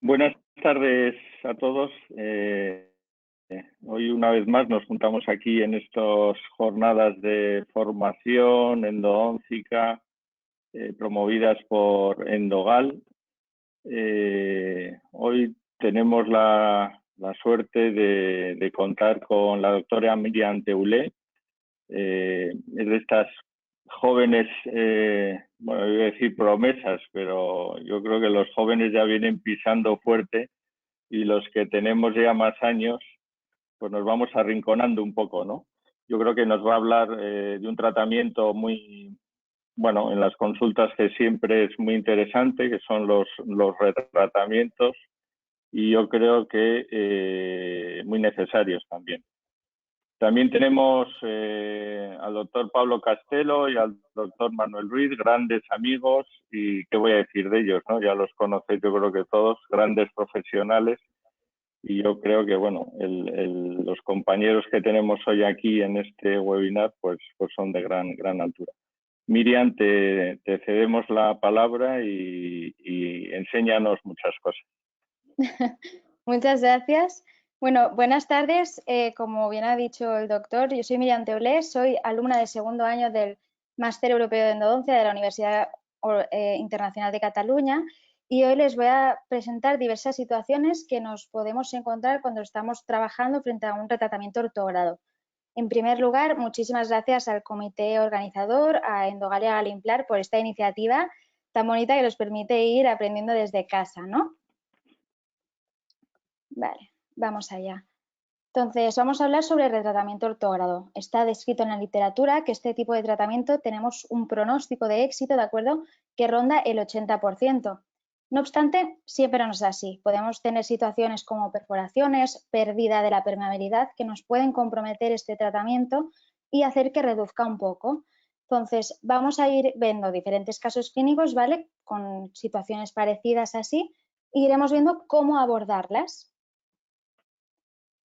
Buenas tardes a todos. Hoy una vez más nos juntamos aquí en estas jornadas de formación endodóncica promovidas por Endogal. Hoy tenemos la suerte de contar con la doctora Miriam Teulé. Es de estas jóvenes, bueno, iba a decir promesas, pero yo creo que los jóvenes ya vienen pisando fuerte y los que tenemos ya más años, pues nos vamos arrinconando un poco, ¿no? Yo creo que nos va a hablar de un tratamiento muy, bueno, en las consultas que siempre es muy interesante, que son los retratamientos, y yo creo que muy necesarios también. También tenemos al doctor Pablo Castelo y al doctor Manuel Ruiz, grandes amigos, y qué voy a decir de ellos, ¿no? Ya los conocéis, yo creo que todos, grandes profesionales, y yo creo que, bueno, los compañeros que tenemos hoy aquí en este webinar, pues son de gran altura. Miriam, te cedemos la palabra y enséñanos muchas cosas. Muchas gracias. Bueno, buenas tardes. Como bien ha dicho el doctor, yo soy Miriam Teulé, soy alumna de segundo año del Máster Europeo de Endodoncia de la Universidad Internacional de Cataluña y hoy les voy a presentar diversas situaciones que nos podemos encontrar cuando estamos trabajando frente a un retratamiento ortógrado. En primer lugar, muchísimas gracias al comité organizador, a Endogal y a Galimplar, por esta iniciativa tan bonita que nos permite ir aprendiendo desde casa, ¿no? Vale, vamos allá. Entonces, vamos a hablar sobre el retratamiento ortógrado. Está descrito en la literatura que este tipo de tratamiento tenemos un pronóstico de éxito, ¿de acuerdo?, que ronda el 80%. No obstante, siempre no es así. Podemos tener situaciones como perforaciones, pérdida de la permeabilidad, que nos pueden comprometer este tratamiento y hacer que reduzca un poco. Entonces, vamos a ir viendo diferentes casos clínicos, ¿vale?, con situaciones parecidas así, y iremos viendo cómo abordarlas.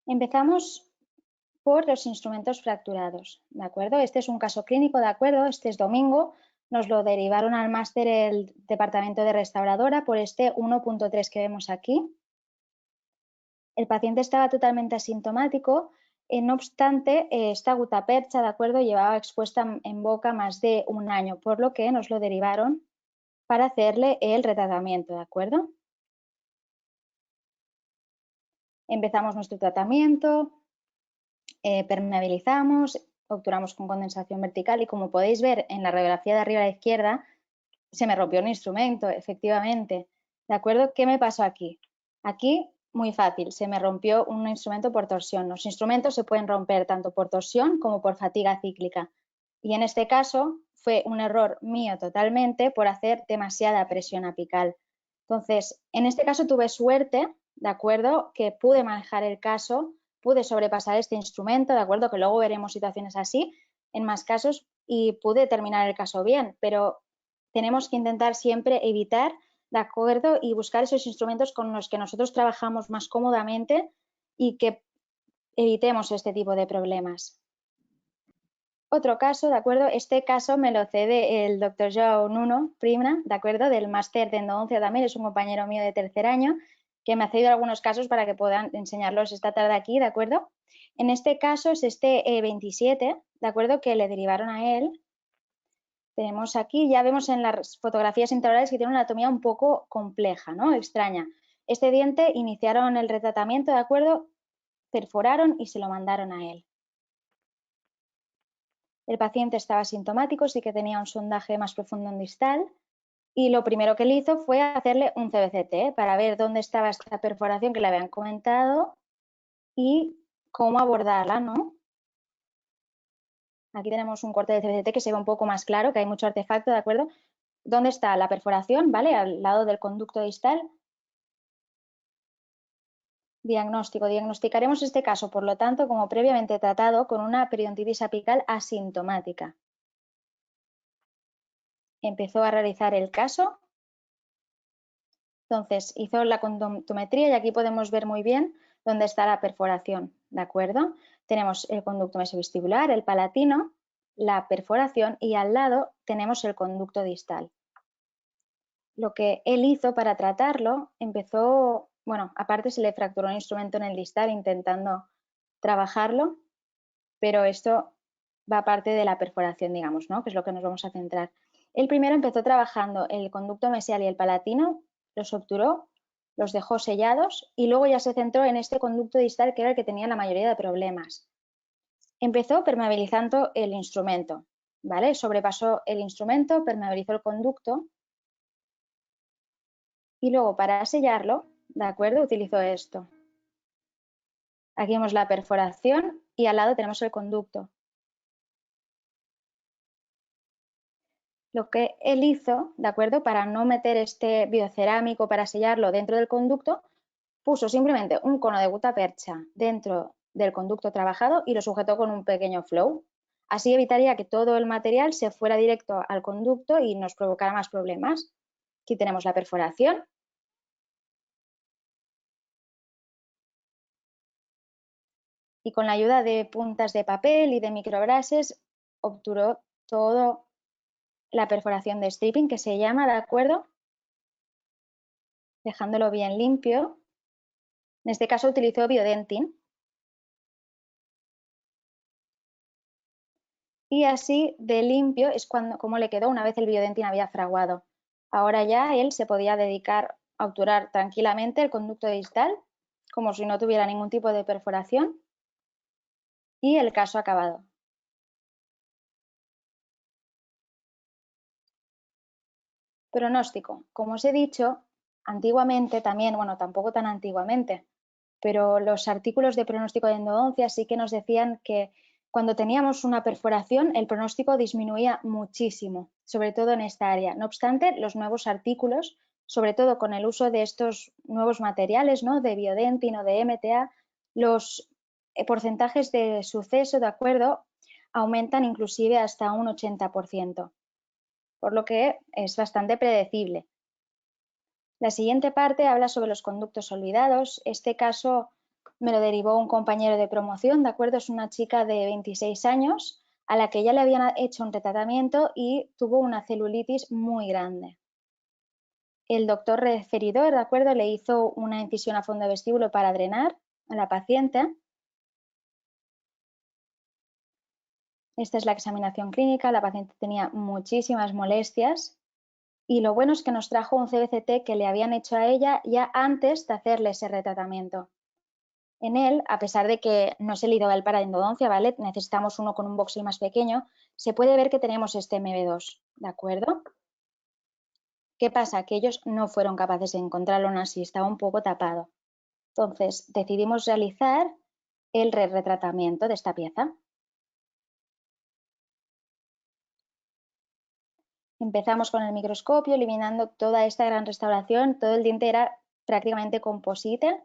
Empezamos por los instrumentos fracturados, ¿de acuerdo? Este es un caso clínico, ¿de acuerdo? Este es domingo, nos lo derivaron al máster el departamento de restauradora por este 1.3 que vemos aquí. El paciente estaba totalmente asintomático, no obstante, esta gutapercha, ¿de acuerdo?, llevaba expuesta en boca más de un año, por lo que nos lo derivaron para hacerle el retratamiento, ¿de acuerdo? Empezamos nuestro tratamiento. Permeabilizamos, obturamos con condensación vertical y como podéis ver en la radiografía de arriba a la izquierda, se me rompió un instrumento, efectivamente. ¿De acuerdo? ¿Qué me pasó aquí? Aquí, muy fácil, se me rompió un instrumento por torsión. Los instrumentos se pueden romper tanto por torsión como por fatiga cíclica. Y en este caso fue un error mío totalmente por hacer demasiada presión apical. Entonces, en este caso tuve suerte, ¿de acuerdo?, que pude manejar el caso, pude sobrepasar este instrumento, ¿de acuerdo?, que luego veremos situaciones así en más casos y pude terminar el caso bien, pero tenemos que intentar siempre evitar, ¿de acuerdo?, y buscar esos instrumentos con los que nosotros trabajamos más cómodamente y que evitemos este tipo de problemas. Otro caso, ¿de acuerdo? Este caso me lo cede el doctor Joao Nuno Prima, ¿de acuerdo?, del máster de endodoncia también, es un compañero mío de tercer año, que me ha cedido algunos casos para que puedan enseñarlos esta tarde aquí, ¿de acuerdo? En este caso es este 27, ¿de acuerdo?, que le derivaron a él. Tenemos aquí, ya vemos en las fotografías intraorales que tiene una anatomía un poco compleja, ¿no?, extraña. Este diente iniciaron el retratamiento, ¿de acuerdo?, perforaron y se lo mandaron a él. El paciente estaba asintomático, sí que tenía un sondaje más profundo en distal y lo primero que le hizo fue hacerle un CBCT para ver dónde estaba esta perforación que le habían comentado y cómo abordarla, ¿no? Aquí tenemos un corte de CBCT que se ve un poco más claro, que hay mucho artefacto, ¿de acuerdo? ¿Dónde está la perforación? ¿Vale? Al lado del conducto distal. Diagnóstico. Diagnosticaremos este caso, por lo tanto, como previamente tratado, con una periodontitis apical asintomática. Empezó a realizar el caso. Entonces, hizo la conductometría y aquí podemos ver muy bien dónde está la perforación, ¿de acuerdo? Tenemos el conducto mesovestibular, el palatino, la perforación y al lado tenemos el conducto distal. lo que él hizo para tratarlo, empezó, bueno, aparte se le fracturó un instrumento en el distal intentando trabajarlo, pero esto va aparte de la perforación, digamos, ¿no? Que es lo que nos vamos a centrar. Él primero empezó trabajando el conducto mesial y el palatino, los obturó, los dejó sellados y luego ya se centró en este conducto distal que era el que tenía la mayoría de problemas. Empezó permeabilizando el instrumento, ¿vale? Sobrepasó el instrumento, permeabilizó el conducto y luego para sellarlo, ¿de acuerdo? Utilizó esto. Aquí vemos la perforación y al lado tenemos el conducto. Lo que él hizo, ¿de acuerdo? Para no meter este biocerámico para sellarlo dentro del conducto, puso simplemente un cono de gutapercha dentro del conducto trabajado y lo sujetó con un pequeño flow. Así evitaría que todo el material se fuera directo al conducto y nos provocara más problemas. Aquí tenemos la perforación. Y con la ayuda de puntas de papel y de microbrases obturó todo la perforación de stripping que se llama, ¿de acuerdo? Dejándolo bien limpio. En este caso utilizó biodentin. Y así de limpio es como le quedó una vez el biodentin había fraguado. Ahora ya él se podía dedicar a obturar tranquilamente el conducto distal, como si no tuviera ningún tipo de perforación, y el caso acabado. Pronóstico. Como os he dicho, antiguamente también, bueno, tampoco tan antiguamente, pero los artículos de pronóstico de endodoncia sí que nos decían que cuando teníamos una perforación el pronóstico disminuía muchísimo, sobre todo en esta área. No obstante, los nuevos artículos, sobre todo con el uso de estos nuevos materiales, ¿no? De biodentin o de MTA, los porcentajes de suceso, ¿de acuerdo?, aumentan inclusive hasta un 80%, por lo que es bastante predecible. La siguiente parte habla sobre los conductos olvidados. Este caso me lo derivó un compañero de promoción, ¿de acuerdo? Es una chica de 26 años a la que ya le habían hecho un retratamiento y tuvo una celulitis muy grande. El doctor referidor, ¿de acuerdo?, le hizo una incisión a fondo de vestíbulo para drenar a la paciente. Esta es la examinación clínica. La paciente tenía muchísimas molestias. Y lo bueno es que nos trajo un CBCT que le habían hecho a ella ya antes de hacerle ese retratamiento. En él, a pesar de que no es el ideal para endodoncia, ¿vale? Necesitamos uno con un voxel más pequeño, se puede ver que tenemos este MB2, ¿de acuerdo? ¿Qué pasa? Que ellos no fueron capaces de encontrarlo aún así, estaba un poco tapado. Entonces, decidimos realizar el retratamiento de esta pieza. Empezamos con el microscopio, eliminando toda esta gran restauración. Todo el diente era prácticamente composite.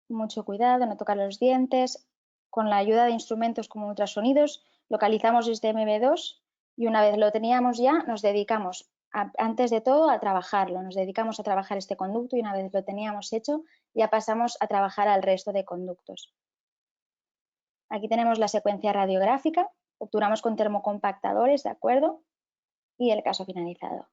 Mucho cuidado, no tocar los dientes. Con la ayuda de instrumentos como ultrasonidos, localizamos este MB2 y una vez lo teníamos ya, nos dedicamos, antes de todo, a trabajarlo. Nos dedicamos a trabajar este conducto y una vez lo teníamos hecho, ya pasamos a trabajar al resto de conductos. Aquí tenemos la secuencia radiográfica, obturamos con termocompactadores, ¿de acuerdo? Y el caso finalizado.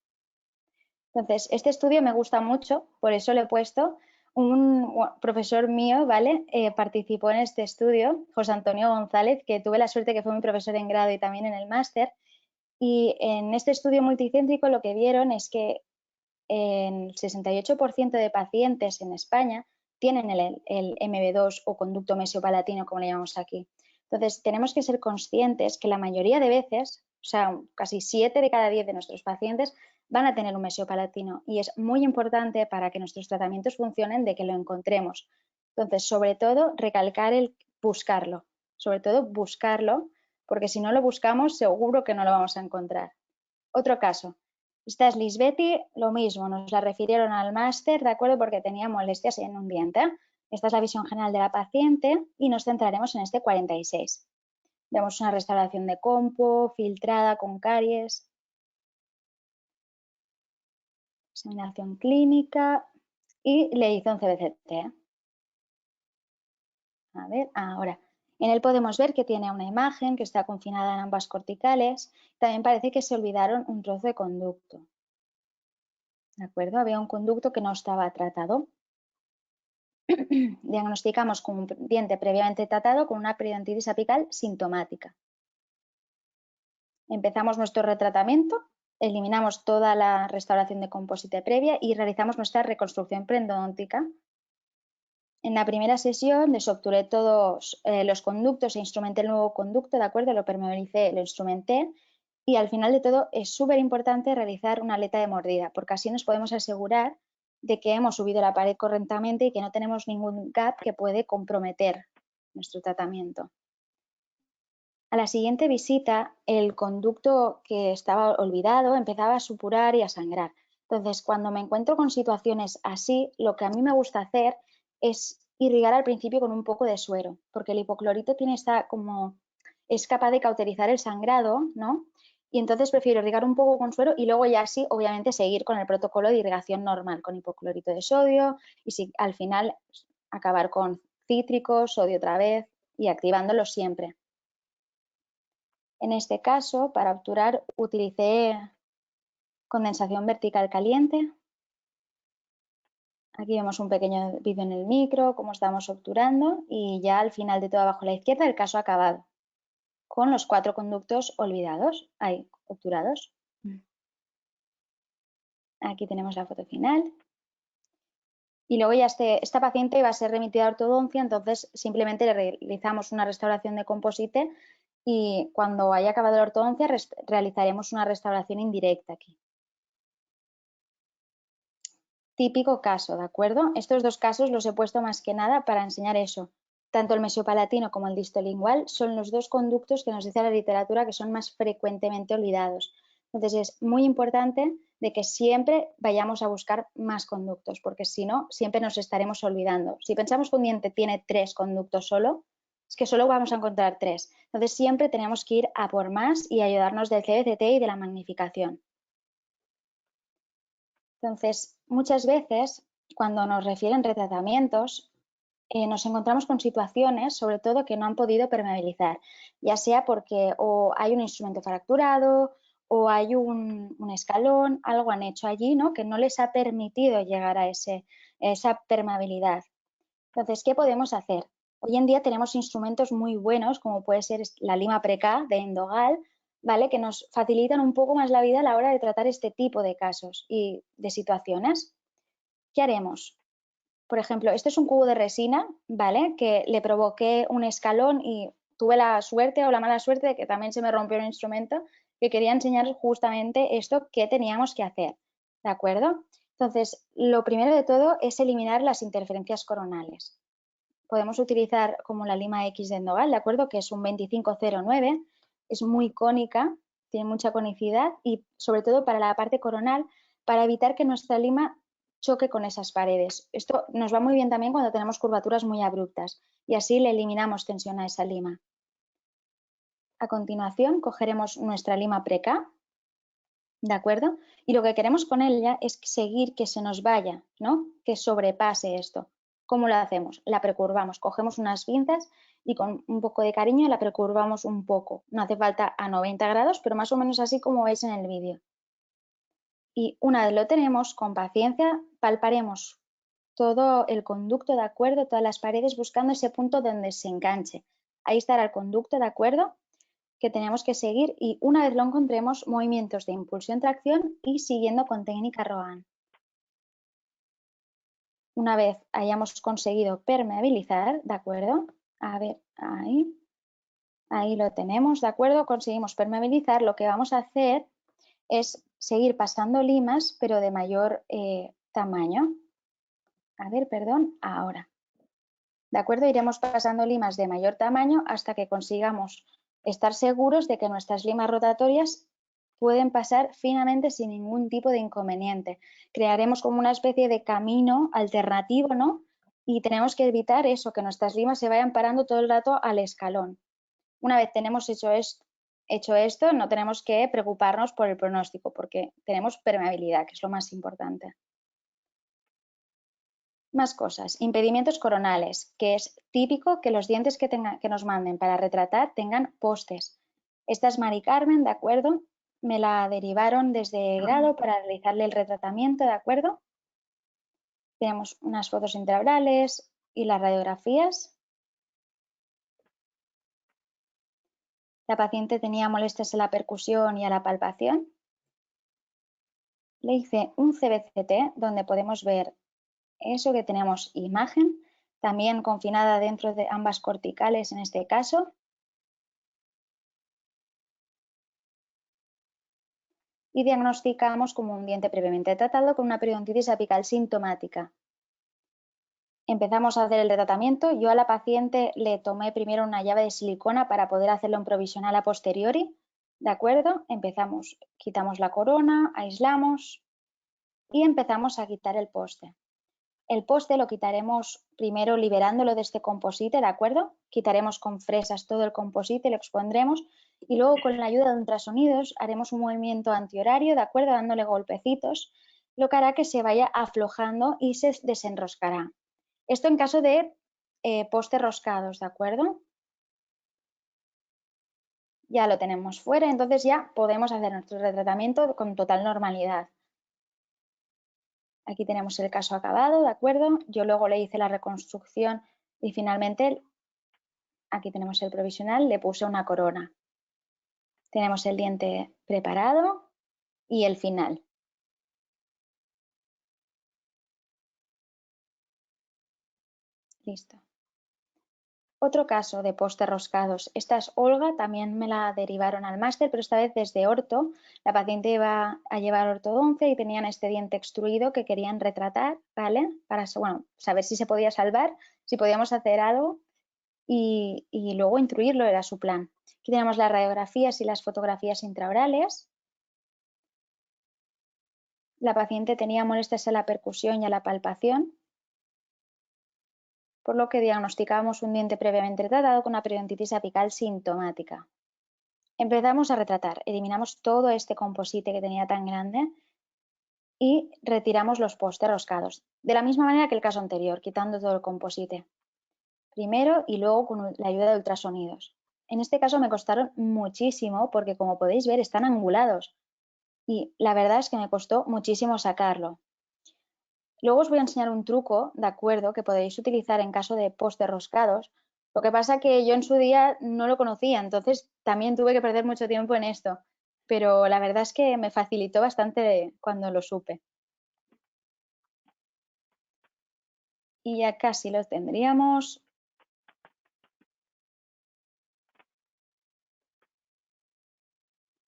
Entonces, este estudio me gusta mucho, por eso lo he puesto. Un profesor mío, ¿vale? Participó en este estudio, José Antonio González, que tuve la suerte que fue mi profesor en grado y también en el máster. Y en este estudio multicéntrico lo que vieron es que el 68% de pacientes en España tienen el MB2 o conducto mesiopalatino, como le llamamos aquí. Entonces, tenemos que ser conscientes que la mayoría de veces, o sea, casi 7 de cada 10 de nuestros pacientes van a tener un mesiopalatino y es muy importante para que nuestros tratamientos funcionen de que lo encontremos. Entonces, sobre todo, recalcar el buscarlo, sobre todo buscarlo, porque si no lo buscamos seguro que no lo vamos a encontrar. Otro caso, esta es Lisbetti, lo mismo, nos la refirieron al máster, ¿de acuerdo? Porque tenía molestias en un diente. Esta es la visión general de la paciente y nos centraremos en este 46. Vemos una restauración de compo, filtrada con caries. Examinación clínica y le hizo un CBCT. A ver, ahora. En él podemos ver que tiene una imagen que está confinada en ambas corticales. También parece que se olvidaron un trozo de conducto. ¿De acuerdo? Había un conducto que no estaba tratado. Diagnosticamos con un diente previamente tratado con una periodontitis apical sintomática. Empezamos nuestro retratamiento, eliminamos toda la restauración de composite previa y realizamos nuestra reconstrucción periodontica. En la primera sesión desobturé todos los conductos e instrumenté el nuevo conducto, ¿de acuerdo? Lo permeabilicé, lo instrumenté y al final de todo es súper importante realizar una aleta de mordida porque así nos podemos asegurar de que hemos subido la pared correctamente y que no tenemos ningún gap que puede comprometer nuestro tratamiento. A la siguiente visita, el conducto que estaba olvidado empezaba a supurar y a sangrar. Entonces, cuando me encuentro con situaciones así, lo que a mí me gusta hacer es irrigar al principio con un poco de suero, porque el hipoclorito es capaz de cauterizar el sangrado, ¿no? Y entonces prefiero irrigar un poco con suero y luego ya sí, obviamente, seguir con el protocolo de irrigación normal, con hipoclorito de sodio y si, al final acabar con cítricos, sodio otra vez y activándolo siempre. En este caso, para obturar, utilicé condensación vertical caliente. Aquí vemos un pequeño vídeo en el micro, cómo estamos obturando y ya al final de todo abajo a la izquierda el caso acabado, con los 4 conductos olvidados, ahí, obturados. Aquí tenemos la foto final. Y luego ya esta paciente iba a ser remitida a ortodoncia, entonces simplemente le realizamos una restauración de composite y cuando haya acabado la ortodoncia realizaremos una restauración indirecta aquí. Típico caso, ¿de acuerdo? Estos dos casos los he puesto más que nada para enseñar eso. Tanto el mesiopalatino como el distolingual son los dos conductos que nos dice la literatura que son más frecuentemente olvidados. Entonces es muy importante de que siempre vayamos a buscar más conductos, porque si no, siempre nos estaremos olvidando. Si pensamos que un diente tiene 3 conductos solo, es que solo vamos a encontrar 3. Entonces siempre tenemos que ir a por más y ayudarnos del CBCT y de la magnificación. Entonces, muchas veces, cuando nos refieren retratamientos, nos encontramos con situaciones, sobre todo, que no han podido permeabilizar, ya sea porque o hay un instrumento fracturado o hay un escalón, algo han hecho allí, ¿no?, que no les ha permitido llegar a esa permeabilidad. Entonces, ¿qué podemos hacer? Hoy en día tenemos instrumentos muy buenos, como puede ser la lima Preca de Endogal, ¿vale?, que nos facilitan un poco más la vida a la hora de tratar este tipo de casos y de situaciones. ¿Qué haremos? Por ejemplo, este es un cubo de resina, ¿vale?, que le provoqué un escalón y tuve la suerte o la mala suerte de que también se me rompió un instrumento, que quería enseñaros justamente esto que teníamos que hacer, ¿de acuerdo? Entonces, lo primero de todo es eliminar las interferencias coronales. Podemos utilizar como la lima X de Endogal, ¿de acuerdo?, que es un 2509, es muy cónica, tiene mucha conicidad y sobre todo para la parte coronal, para evitar que nuestra lima choque con esas paredes. Esto nos va muy bien también cuando tenemos curvaturas muy abruptas y así le eliminamos tensión a esa lima. A continuación cogeremos nuestra lima Preca, ¿de acuerdo? Y lo que queremos con ella es seguir que se nos vaya, ¿no?, que sobrepase esto. ¿Cómo lo hacemos? La precurvamos, cogemos unas pinzas y con un poco de cariño la precurvamos un poco. No hace falta a 90 grados, pero más o menos así como veis en el vídeo. Y una vez lo tenemos, con paciencia, palparemos todo el conducto, ¿de acuerdo?, todas las paredes, buscando ese punto donde se enganche. Ahí estará el conducto, ¿de acuerdo?, que tenemos que seguir y una vez lo encontremos, movimientos de impulsión-tracción y siguiendo con técnica Rohan. Una vez hayamos conseguido permeabilizar, ¿de acuerdo? A ver, ahí lo tenemos, ¿de acuerdo? Conseguimos permeabilizar. Lo que vamos a hacer es seguir pasando limas, pero de mayor tamaño. A ver, perdón, ahora. ¿De acuerdo? Iremos pasando limas de mayor tamaño hasta que consigamos estar seguros de que nuestras limas rotatorias pueden pasar finamente sin ningún tipo de inconveniente. Crearemos como una especie de camino alternativo, ¿no? Y tenemos que evitar eso, que nuestras limas se vayan parando todo el rato al escalón. Una vez tenemos hecho esto, no tenemos que preocuparnos por el pronóstico porque tenemos permeabilidad, que es lo más importante. Más cosas. Impedimentos coronales, que es típico que los dientes que nos manden para retratar tengan postes. Esta es Mari Carmen, ¿de acuerdo? Me la derivaron desde grado para realizarle el retratamiento, ¿de acuerdo? Tenemos unas fotos intraorales y las radiografías. La paciente tenía molestias en la percusión y a la palpación. Le hice un CBCT donde podemos ver eso que tenemos imagen, también confinada dentro de ambas corticales en este caso. Y diagnosticamos como un diente previamente tratado con una periodontitis apical sintomática. Empezamos a hacer el tratamiento. Yo a la paciente le tomé primero una llave de silicona para poder hacerlo en provisional a posteriori. ¿De acuerdo? Empezamos, quitamos la corona, aislamos y empezamos a quitar el poste. El poste lo quitaremos primero liberándolo de este composite, ¿de acuerdo? Quitaremos con fresas todo el composite, lo expondremos y luego con la ayuda de ultrasonidos haremos un movimiento antihorario, ¿de acuerdo? Dándole golpecitos, lo que hará que se vaya aflojando y se desenroscará. Esto en caso de postes roscados, ¿de acuerdo? Ya lo tenemos fuera, entonces ya podemos hacer nuestro retratamiento con total normalidad. Aquí tenemos el caso acabado, ¿de acuerdo? Yo luego le hice la reconstrucción y finalmente, aquí tenemos el provisional, le puse una corona. Tenemos el diente preparado y el final. Listo. Otro caso de postes roscados. Esta es Olga, también me la derivaron al máster, pero esta vez desde orto. La paciente iba a llevar ortodoncia y tenían este diente extruido que querían retratar, ¿vale? Para saber si se podía salvar, si podíamos hacer algo y luego intruirlo era su plan. Aquí tenemos las radiografías y las fotografías intraorales. La paciente tenía molestias a la percusión y a la palpación, por lo que diagnosticamos un diente previamente tratado con una periodontitis apical sintomática. Empezamos a retratar, eliminamos todo este composite que tenía tan grande y retiramos los postes roscados, de la misma manera que el caso anterior, quitando todo el composite. Primero y luego con la ayuda de ultrasonidos. En este caso me costaron muchísimo porque, como podéis ver, están angulados y la verdad es que me costó muchísimo sacarlo. Luego os voy a enseñar un truco, de acuerdo, que podéis utilizar en caso de postes roscados. Lo que pasa que yo en su día no lo conocía, entonces también tuve que perder mucho tiempo en esto. Pero la verdad es que me facilitó bastante cuando lo supe. Y ya casi lo tendríamos.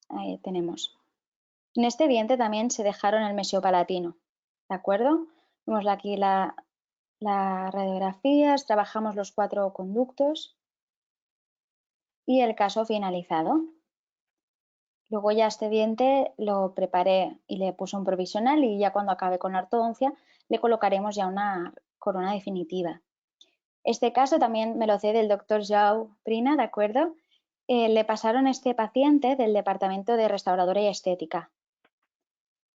Ahí tenemos. En este diente también se dejaron el mesiopalatino, ¿de acuerdo? Vemos aquí las radiografías, trabajamos los 4 conductos y el caso finalizado. Luego ya este diente lo preparé y le puse un provisional y ya cuando acabe con la ortodoncia le colocaremos ya una corona definitiva. Este caso también me lo sé del doctor João Prina, ¿de acuerdo? Le pasaron este paciente del departamento de restauradora y estética.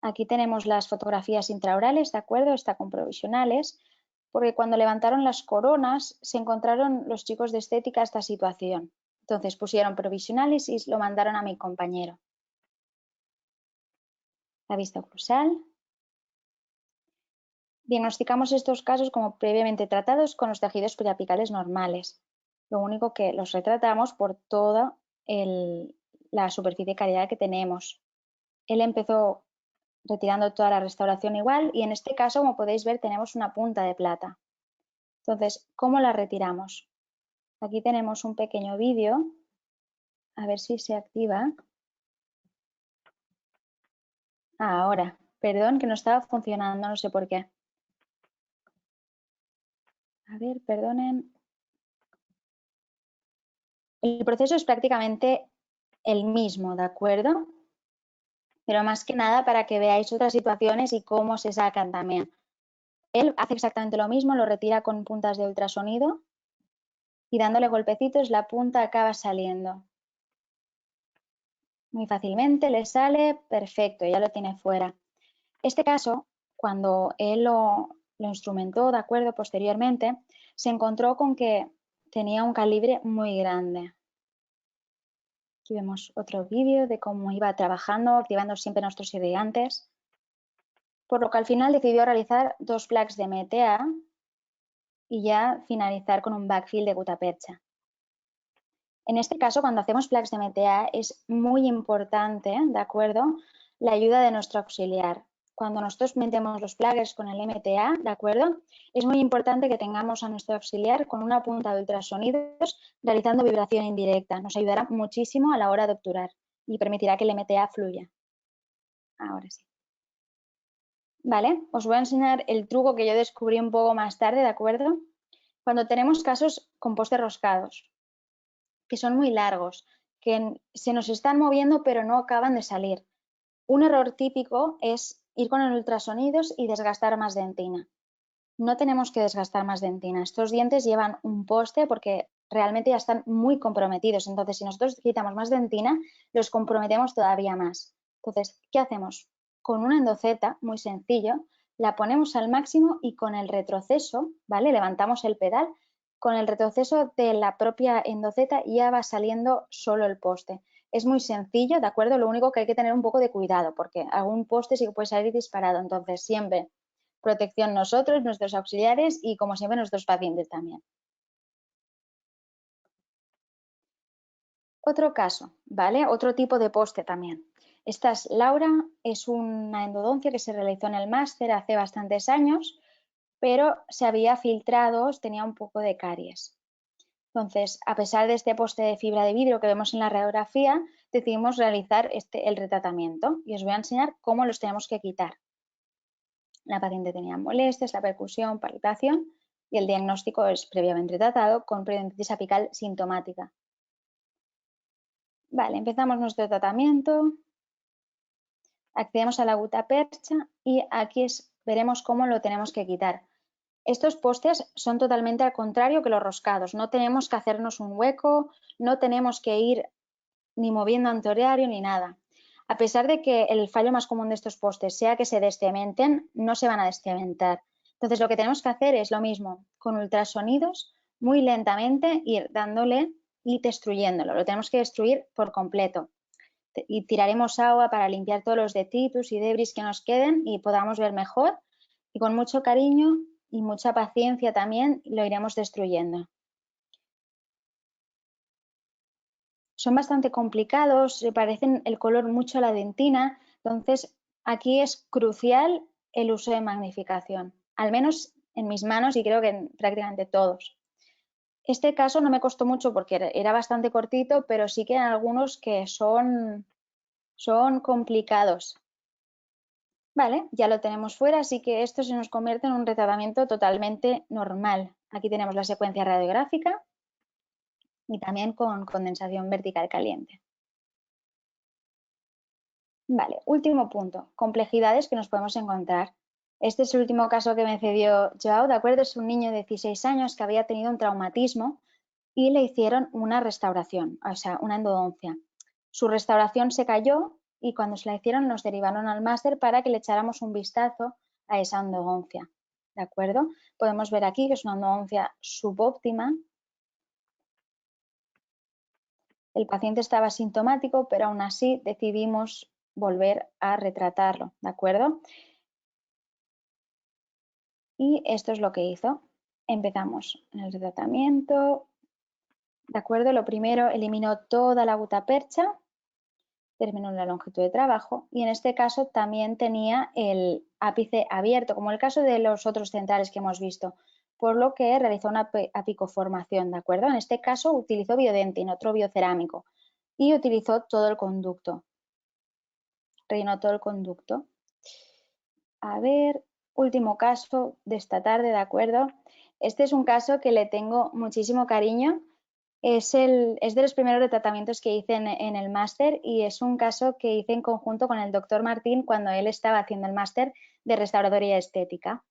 Aquí tenemos las fotografías intraorales, ¿de acuerdo? Está con provisionales, porque cuando levantaron las coronas se encontraron los chicos de estética esta situación. Entonces pusieron provisionales y lo mandaron a mi compañero. La vista oclusal. Diagnosticamos estos casos como previamente tratados con los tejidos periapicales normales. Lo único que los retratamos por toda la superficie cariada que tenemos. Él empezó retirando toda la restauración igual y en este caso, como podéis ver, tenemos una punta de plata. Entonces, ¿cómo la retiramos? Aquí tenemos un pequeño vídeo. A ver si se activa. Ahora, perdón que no estaba funcionando, no sé por qué. A ver, perdonen. El proceso es prácticamente el mismo, ¿de acuerdo? Pero más que nada para que veáis otras situaciones y cómo se sacan también. Él hace exactamente lo mismo, lo retira con puntas de ultrasonido y dándole golpecitos la punta acaba saliendo. Muy fácilmente le sale, perfecto, ya lo tiene fuera. Este caso, cuando él lo lo instrumentó, ¿de acuerdo? Posteriormente, se encontró con que tenía un calibre muy grande. Aquí vemos otro vídeo de cómo iba trabajando, activando siempre nuestros irrigantes, por lo que al final decidió realizar 2 plaques de MTA y ya finalizar con un backfill de gutapercha. En este caso, cuando hacemos plaques de MTA, es muy importante, ¿de acuerdo?, la ayuda de nuestro auxiliar. Cuando nosotros metemos los plaques con el MTA, ¿de acuerdo?, es muy importante que tengamos a nuestro auxiliar con una punta de ultrasonidos realizando vibración indirecta. Nos ayudará muchísimo a la hora de obturar y permitirá que el MTA fluya. Ahora sí. Vale, os voy a enseñar el truco que yo descubrí un poco más tarde, ¿de acuerdo? Cuando tenemos casos con postes roscados, que son muy largos, que se nos están moviendo pero no acaban de salir. Un error típico es ir con el ultrasonidos y desgastar más dentina. No tenemos que desgastar más dentina. Estos dientes llevan un poste porque realmente ya están muy comprometidos. Entonces, si nosotros quitamos más dentina, los comprometemos todavía más. Entonces, ¿qué hacemos? Con una endoceta, muy sencillo, la ponemos al máximo y con el retroceso, ¿vale? Levantamos el pedal. Con el retroceso de la propia endoceta ya va saliendo solo el poste. Es muy sencillo, ¿de acuerdo? Lo único que hay que tener un poco de cuidado porque algún poste sí que puede salir disparado. Entonces, siempre protección nosotros, nuestros auxiliares y, como siempre, nuestros pacientes también. Otro caso, ¿vale? Otro tipo de poste también. Esta es Laura, es una endodoncia que se realizó en el máster hace bastantes años, pero se había filtrado, tenía un poco de caries. Entonces, a pesar de este poste de fibra de vidrio que vemos en la radiografía, decidimos realizar el retratamiento y os voy a enseñar cómo los tenemos que quitar. La paciente tenía molestias, la percusión, palpación y el diagnóstico es previamente tratado con periodontitis apical sintomática. Vale, empezamos nuestro tratamiento, accedemos a la gutapercha y aquí veremos cómo lo tenemos que quitar. Estos postes son totalmente al contrario que los roscados, no tenemos que hacernos un hueco, no tenemos que ir ni moviendo antehorario ni nada. A pesar de que el fallo más común de estos postes sea que se descementen, no se van a descementar. Entonces lo que tenemos que hacer es lo mismo, con ultrasonidos, muy lentamente ir dándole y destruyéndolo. Lo tenemos que destruir por completo. Y tiraremos agua para limpiar todos los detritus y debris que nos queden y podamos ver mejor. Y con mucho cariño y mucha paciencia también lo iremos destruyendo. Son bastante complicados, se parecen el color mucho a la dentina, entonces aquí es crucial el uso de magnificación, al menos en mis manos y creo que en prácticamente todos. Este caso no me costó mucho porque era bastante cortito, pero sí que hay algunos que son complicados. Vale, ya lo tenemos fuera, así que esto se nos convierte en un retratamiento totalmente normal. Aquí tenemos la secuencia radiográfica y también con condensación vertical caliente. Vale, último punto, complejidades que nos podemos encontrar. Este es el último caso que me cedió Joao, ¿de acuerdo? Es un niño de 16 años que había tenido un traumatismo y le hicieron una restauración, o sea, una endodoncia. Su restauración se cayó y cuando se la hicieron nos derivaron al máster para que le echáramos un vistazo a esa endodoncia, ¿de acuerdo? Podemos ver aquí que es una endodoncia subóptima. El paciente estaba sintomático, pero aún así decidimos volver a retratarlo, ¿de acuerdo? Y esto es lo que hizo. Empezamos en el retratamiento, ¿de acuerdo? Lo primero, eliminó toda la gutapercha, terminó la longitud de trabajo y en este caso también tenía el ápice abierto, como el caso de los otros centrales que hemos visto, por lo que realizó una apicoformación, ¿de acuerdo? En este caso utilizó biodentin, otro biocerámico, y utilizó todo el conducto, rellenó todo el conducto. A ver, último caso de esta tarde, ¿de acuerdo? Este es un caso que le tengo muchísimo cariño. Es de los primeros retratamientos que hice en el máster y es un caso que hice en conjunto con el doctor Martín cuando él estaba haciendo el máster de restauradoría estética.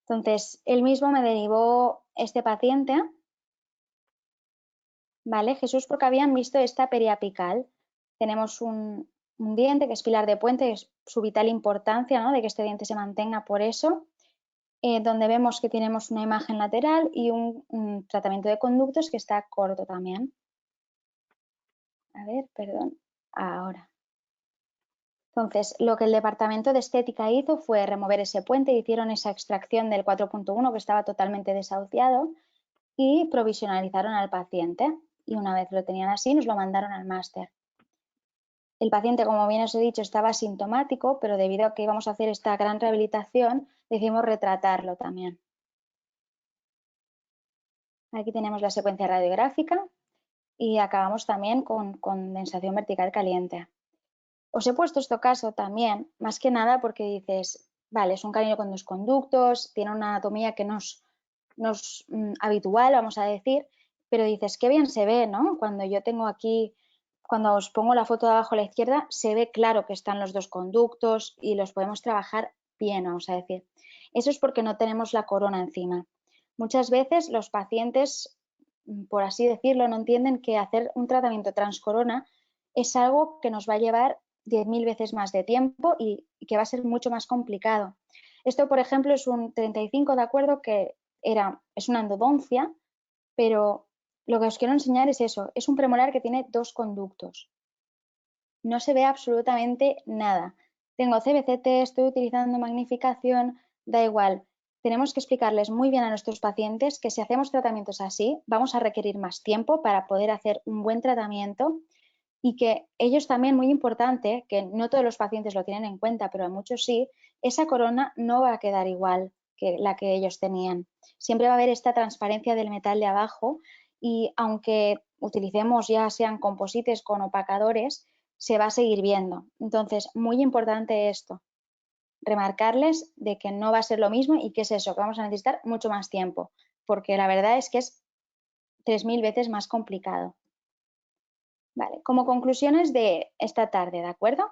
Entonces, él mismo me derivó este paciente, ¿vale? Jesús, porque habían visto esta periapical. Tenemos un diente que es pilar de puente, es su vital importancia, ¿no? De que este diente se mantenga por eso. donde vemos que tenemos una imagen lateral y un tratamiento de conductos que está corto también. A ver, perdón, ahora. Entonces, lo que el departamento de estética hizo fue remover ese puente, hicieron esa extracción del 4.1 que estaba totalmente desahuciado y provisionalizaron al paciente. Y una vez lo tenían así, nos lo mandaron al máster. El paciente, como bien os he dicho, estaba asintomático, pero debido a que íbamos a hacer esta gran rehabilitación, decidimos retratarlo también. Aquí tenemos la secuencia radiográfica y acabamos también con condensación vertical caliente. Os he puesto este caso también, más que nada porque dices, vale, es un canino con dos conductos, tiene una anatomía que no es habitual, vamos a decir, pero dices, qué bien se ve, ¿no? Cuando yo tengo aquí, cuando os pongo la foto de abajo a la izquierda, se ve claro que están los dos conductos y los podemos trabajar bien, vamos a decir. Eso es porque no tenemos la corona encima. Muchas veces los pacientes, por así decirlo, no entienden que hacer un tratamiento transcorona es algo que nos va a llevar 10.000 veces más de tiempo y que va a ser mucho más complicado. Esto, por ejemplo, es un 35, de acuerdo, que es una endodoncia, pero lo que os quiero enseñar es eso, es un premolar que tiene dos conductos. No se ve absolutamente nada. Tengo CBCT, estoy utilizando magnificación, da igual. Tenemos que explicarles muy bien a nuestros pacientes que si hacemos tratamientos así, vamos a requerir más tiempo para poder hacer un buen tratamiento y que ellos también, muy importante, que no todos los pacientes lo tienen en cuenta, pero a muchos sí, esa corona no va a quedar igual que la que ellos tenían. Siempre va a haber esta transparencia del metal de abajo y aunque utilicemos ya sean composites con opacadores, se va a seguir viendo. Entonces, muy importante esto, remarcarles de que no va a ser lo mismo y que es eso, que vamos a necesitar mucho más tiempo, porque la verdad es que es 3.000 veces más complicado. Vale, como conclusiones de esta tarde, ¿de acuerdo?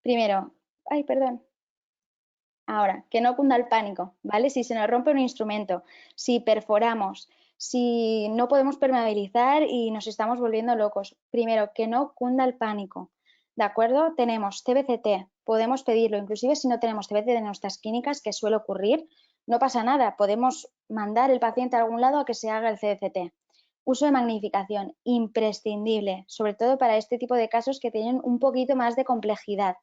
Primero, ay, perdón. Ahora, que no cunda el pánico, ¿vale? Si se nos rompe un instrumento, si perforamos, si no podemos permeabilizar y nos estamos volviendo locos. Primero, que no cunda el pánico, ¿de acuerdo? Tenemos CBCT, podemos pedirlo, inclusive si no tenemos CBCT en nuestras clínicas, que suele ocurrir, no pasa nada, podemos mandar el paciente a algún lado a que se haga el CBCT. Uso de magnificación, imprescindible, sobre todo para este tipo de casos que tienen un poquito más de complejidad.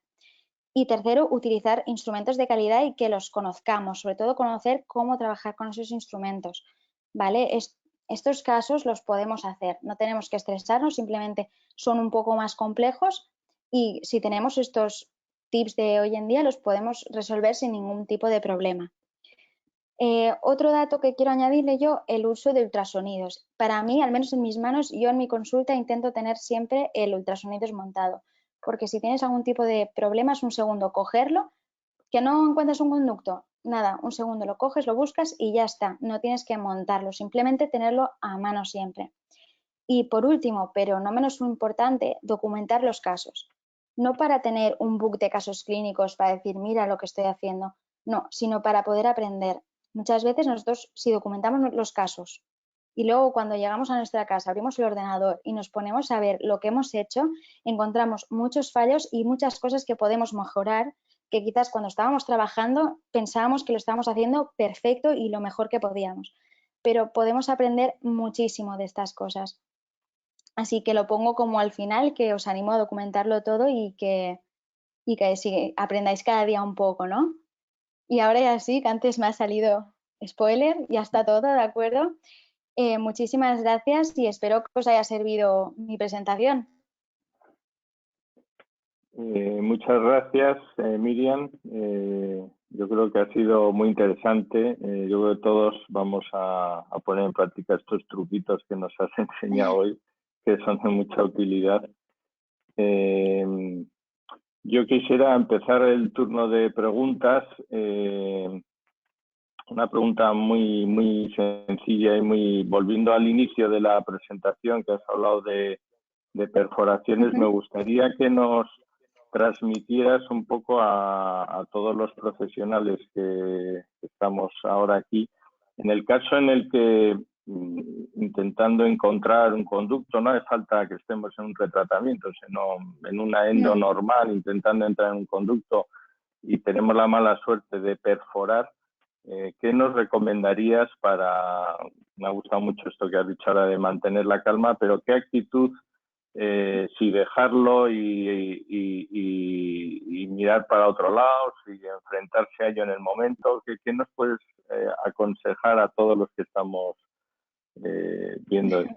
Y tercero, utilizar instrumentos de calidad y que los conozcamos, sobre todo conocer cómo trabajar con esos instrumentos, ¿vale? Estos casos los podemos hacer, no tenemos que estresarnos, simplemente son un poco más complejos y si tenemos estos tips de hoy en día los podemos resolver sin ningún tipo de problema. Otro dato que quiero añadirle yo, el uso de ultrasonidos. Para mí, al menos en mis manos, yo en mi consulta intento tener siempre el ultrasonido montado, porque si tienes algún tipo de problemas, un segundo, cogerlo, que no encuentras un conducto, nada, un segundo lo coges, lo buscas y ya está, no tienes que montarlo, simplemente tenerlo a mano siempre. Y por último, pero no menos importante, documentar los casos. No para tener un book de casos clínicos para decir, mira lo que estoy haciendo, no, sino para poder aprender. Muchas veces nosotros, si documentamos los casos y luego cuando llegamos a nuestra casa, abrimos el ordenador y nos ponemos a ver lo que hemos hecho, encontramos muchos fallos y muchas cosas que podemos mejorar, que quizás cuando estábamos trabajando pensábamos que lo estábamos haciendo perfecto y lo mejor que podíamos. Pero podemos aprender muchísimo de estas cosas. Así que lo pongo como al final, que os animo a documentarlo todo y que sí, aprendáis cada día un poco, ¿no? Y ahora ya sí, que antes me ha salido spoiler, ya está todo, ¿de acuerdo? Muchísimas gracias y espero que os haya servido mi presentación. Muchas gracias, Miriam. Yo creo que ha sido muy interesante. Yo creo que todos vamos a poner en práctica estos truquitos que nos has enseñado hoy, que son de mucha utilidad. Yo quisiera empezar el turno de preguntas. Una pregunta muy sencilla y muy volviendo al inicio de la presentación que has hablado de perforaciones. Me gustaría que nos transmitieras un poco a todos los profesionales que estamos ahora aquí. En el caso en el que intentando encontrar un conducto, no hace falta que estemos en un retratamiento, sino en una endo normal, intentando entrar en un conducto, y tenemos la mala suerte de perforar, ¿qué nos recomendarías para, me ha gustado mucho esto que has dicho ahora de mantener la calma, pero qué actitud, si dejarlo y mirar para otro lado, si enfrentarse a ello en el momento? ¿Qué nos puedes aconsejar a todos los que estamos viendo esto?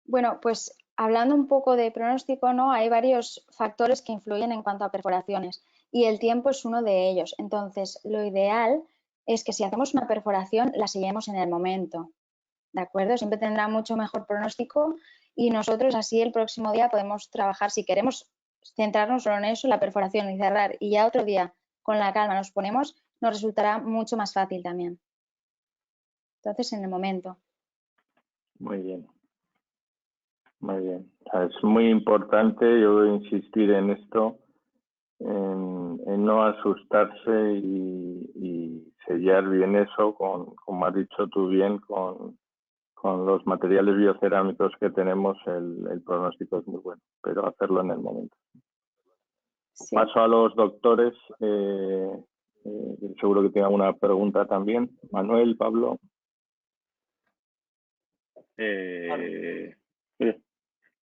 Bueno, pues hablando un poco de pronóstico, ¿no? Hay varios factores que influyen en cuanto a perforaciones y el tiempo es uno de ellos. Entonces, lo ideal es que si hacemos una perforación, la sellemos en el momento, ¿de acuerdo? Siempre tendrá mucho mejor pronóstico y nosotros así el próximo día podemos trabajar, si queremos centrarnos solo en eso, la perforación y cerrar, y ya otro día con la calma nos ponemos, nos resultará mucho más fácil también. Entonces, en el momento. Muy bien. Muy bien. O sea, es muy importante, yo voy a insistir en esto, en no asustarse y sellar bien eso, como has dicho tú bien, con los materiales biocerámicos que tenemos, el pronóstico es muy bueno, pero hacerlo en el momento. Sí. Paso a los doctores, seguro que tengan una pregunta también. Manuel, Pablo.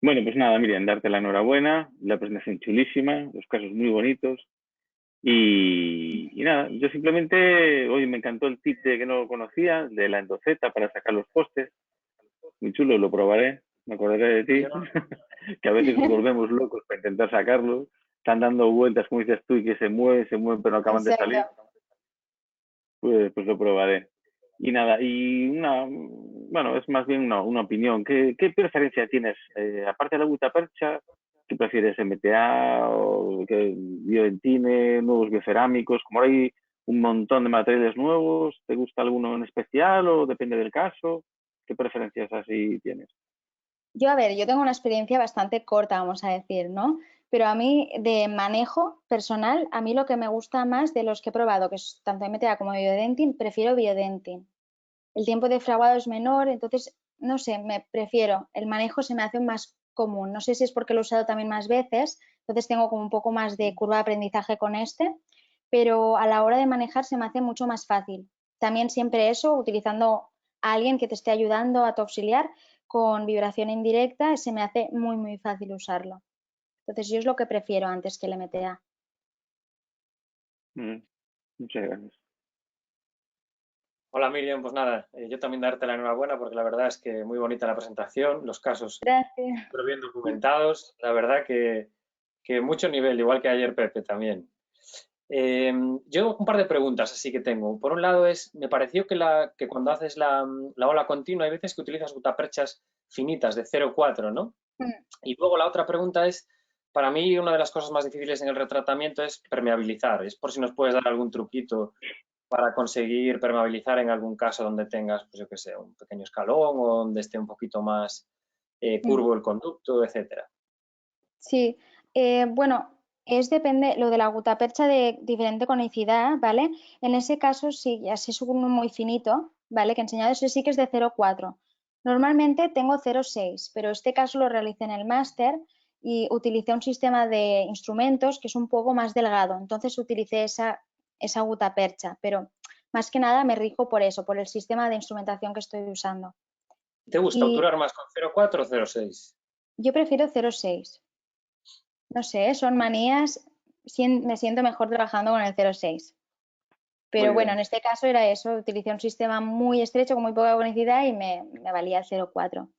Bueno, pues nada, Miriam, darte la enhorabuena, la presentación chulísima, los casos muy bonitos. Y nada, yo simplemente, hoy me encantó el tip de que no conocía, de la endoceta para sacar los postes. Muy chulo, lo probaré, me acordaré de ti, que a veces nos volvemos locos para intentar sacarlos. Están dando vueltas, como dices tú, y que se mueven, pero no acaban de salir. Pues lo probaré. Y nada, bueno, es más bien una opinión. ¿Qué preferencia tienes? Aparte de la gutapercha, ¿qué prefieres, MTA o biodentine, nuevos biocerámicos? Como ahora hay un montón de materiales nuevos, ¿te gusta alguno en especial o depende del caso? ¿Qué preferencias así tienes? Yo, a ver, yo tengo una experiencia bastante corta, vamos a decir, ¿no? Pero a mí, de manejo personal, a mí lo que me gusta más de los que he probado, que es tanto MTA como Biodentin, prefiero Biodentin. El tiempo de fraguado es menor, entonces, no sé, me prefiero. El manejo se me hace más común. No sé si es porque lo he usado también más veces, entonces tengo como un poco más de curva de aprendizaje con este, pero a la hora de manejar se me hace mucho más fácil. También siempre eso, utilizando a alguien que te esté ayudando a tu auxiliar con vibración indirecta, se me hace muy fácil usarlo. Entonces yo es lo que prefiero antes que el MTA. Muchas gracias. Hola Miriam, pues nada, yo también darte la enhorabuena porque la verdad es que muy bonita la presentación, los casos súper bien documentados, la verdad que mucho nivel, igual que ayer Pepe también. Yo un par de preguntas así que tengo. Por un lado me pareció que cuando haces la ola continua hay veces que utilizas gutaperchas finitas de 0,4, ¿no? Y luego la otra pregunta es, para mí una de las cosas más difíciles en el retratamiento es permeabilizar. Es por si nos puedes dar algún truquito para conseguir permeabilizar en algún caso donde tengas, pues yo qué sé, un pequeño escalón o donde esté un poquito más curvo el conducto, etcétera. Sí, bueno, depende, lo de la gutapercha de diferente conicidad, ¿vale? En ese caso sí, ya si es uno muy finito, ¿vale? Que he enseñado, ese sí que es de 0,4. Normalmente tengo 0,6, pero este caso lo realicé en el máster y utilicé un sistema de instrumentos que es un poco más delgado, entonces utilicé esa gutapercha, pero más que nada me rijo por eso, por el sistema de instrumentación que estoy usando. ¿Te gusta obturar más con 0,4 o 0,6? Yo prefiero 0,6. No sé, son manías, me siento mejor trabajando con el 0,6. Pero bueno, en este caso era eso, utilicé un sistema muy estrecho con muy poca conicidad y me valía el 0,4.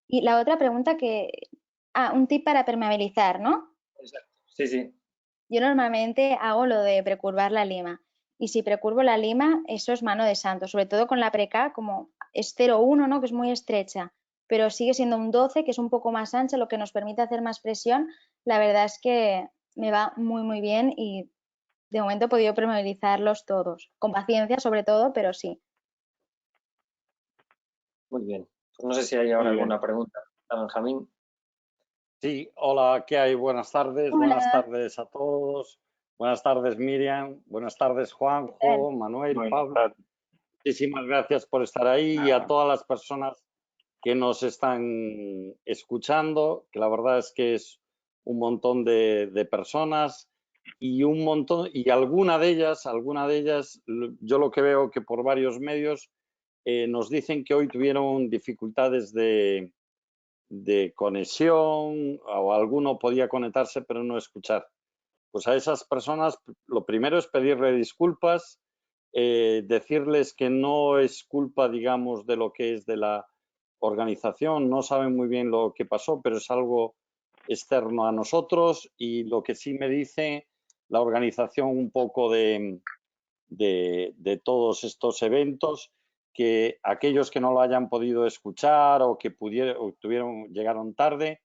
Y la otra pregunta un tip para permeabilizar, ¿no? Exacto, sí. Yo normalmente hago lo de precurvar la lima. Y si precurvo la lima, eso es mano de santo, sobre todo con la preca, como es 0,1, ¿no? Que es muy estrecha, pero sigue siendo un 12, que es un poco más ancha, lo que nos permite hacer más presión. La verdad es que me va muy bien y de momento he podido permeabilizarlos todos, con paciencia sobre todo, pero sí. Muy bien. Pues no sé si hay ahora alguna pregunta. Benjamín. Sí, hola, ¿qué hay? Buenas tardes, Hola. Buenas tardes a todos. Buenas tardes, Miriam. Buenas tardes, Juanjo, Manuel, Pablo. Muchísimas gracias por estar ahí y a todas las personas que nos están escuchando, que la verdad es que es un montón de personas y un montón, y alguna de ellas, yo lo que veo que por varios medios nos dicen que hoy tuvieron dificultades de conexión, o alguno podía conectarse pero no escuchar. Pues a esas personas lo primero es pedirle disculpas, decirles que no es culpa, digamos, de lo que es de la organización, no saben muy bien lo que pasó, pero es algo externo a nosotros, y lo que sí me dice la organización un poco de todos estos eventos, que aquellos que no lo hayan podido escuchar o que llegaron tarde,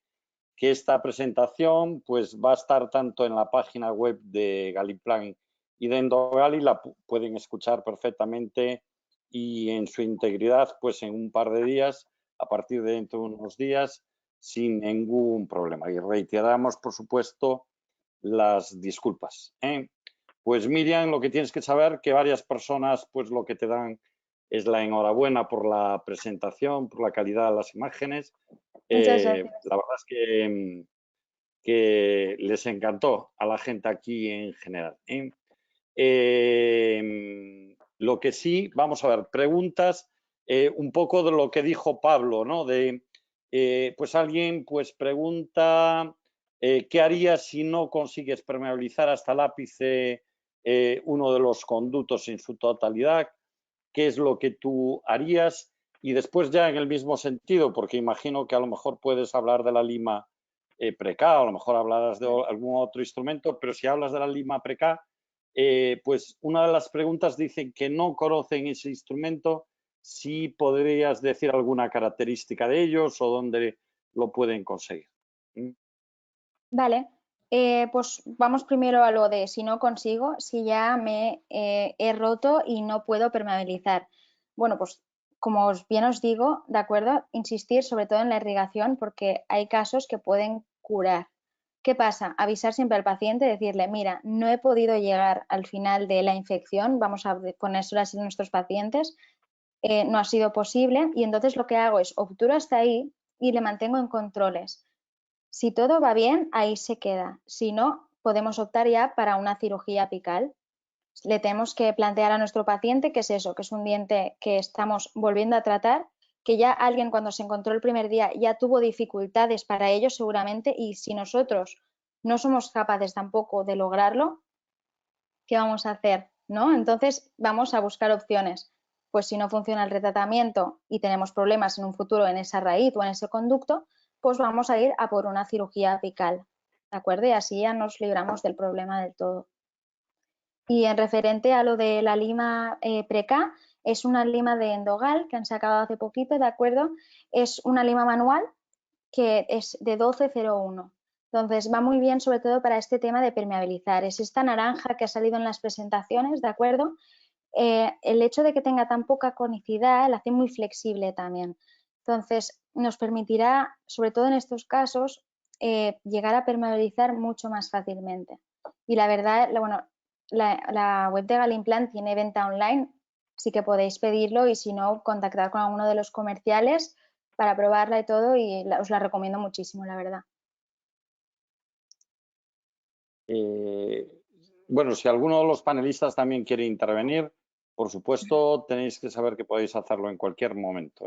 que esta presentación pues va a estar tanto en la página web de Galiplan y de Endogali, la pueden escuchar perfectamente y en su integridad pues en un par de días, a partir de dentro de unos días, sin ningún problema. Y reiteramos, por supuesto, las disculpas. Pues Miriam, lo que tienes que saber que varias personas pues lo que te dan es la enhorabuena por la presentación, por la calidad de las imágenes. Muchas gracias. La verdad es que les encantó a la gente aquí en general. Lo que sí, vamos a ver, preguntas, un poco de lo que dijo Pablo, ¿no? Pues alguien pues pregunta ¿qué harías si no consigues permeabilizar hasta el ápice uno de los conductos en su totalidad? ¿Qué es lo que tú harías? Y después ya en el mismo sentido, porque imagino que a lo mejor puedes hablar de la lima Preca, a lo mejor hablarás de algún otro instrumento, pero si hablas de la lima Preca, pues una de las preguntas dice que no conocen ese instrumento, si podrías decir alguna característica de ellos o dónde lo pueden conseguir. Vale, pues vamos primero a lo de si no consigo, si ya me he roto y no puedo permeabilizar. Bueno, pues como bien os digo, ¿de acuerdo? Insistir sobre todo en la irrigación porque hay casos que pueden curar. ¿Qué pasa? Avisar siempre al paciente, decirle, mira, no he podido llegar al final de la infección, vamos a ponérselo así a nuestros pacientes, no ha sido posible y entonces lo que hago es obturo hasta ahí y le mantengo en controles. Si todo va bien, ahí se queda. Si no, podemos optar ya para una cirugía apical. Le tenemos que plantear a nuestro paciente que es eso, que es un diente que estamos volviendo a tratar, que ya alguien cuando se encontró el primer día ya tuvo dificultades para ello seguramente, y si nosotros no somos capaces tampoco de lograrlo, ¿qué vamos a hacer? ¿No? Entonces vamos a buscar opciones. Pues si no funciona el retratamiento y tenemos problemas en un futuro en esa raíz o en ese conducto, pues vamos a ir a por una cirugía apical, ¿de acuerdo? Y así ya nos libramos del problema del todo. Y en referente a lo de la lima Preca, es una lima de Endogal que han sacado hace poquito, ¿de acuerdo? Es una lima manual que es de 1201. Entonces va muy bien sobre todo para este tema de permeabilizar. Es esta naranja que ha salido en las presentaciones, ¿de acuerdo? El hecho de que tenga tan poca conicidad la hace muy flexible también. Entonces nos permitirá, sobre todo en estos casos, llegar a permeabilizar mucho más fácilmente. Y la verdad, bueno, la web de Galimplant tiene venta online, así que podéis pedirlo y si no, contactar con alguno de los comerciales para probarla y todo, y os la recomiendo muchísimo, la verdad. Bueno, si alguno de los panelistas también quiere intervenir, por supuesto, tenéis que saber que podéis hacerlo en cualquier momento.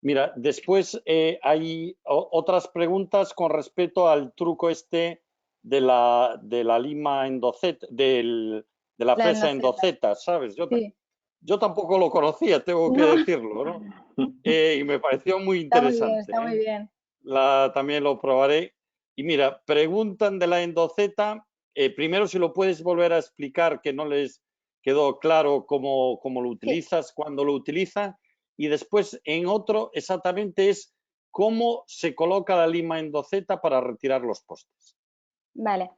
Mira, después hay otras preguntas con respecto al truco este de la lima endoceta, de la fresa endoceta, ¿sabes? Yo tampoco lo conocía, tengo que decirlo, ¿no? Y me pareció muy interesante. Está muy bien. También lo probaré. Y mira, preguntan de la endoceta. Primero, si lo puedes volver a explicar, que no les quedó claro cómo lo utilizas, cuándo lo utilizas. Y después, en otro, exactamente es cómo se coloca la lima endoceta para retirar los postes. Vale.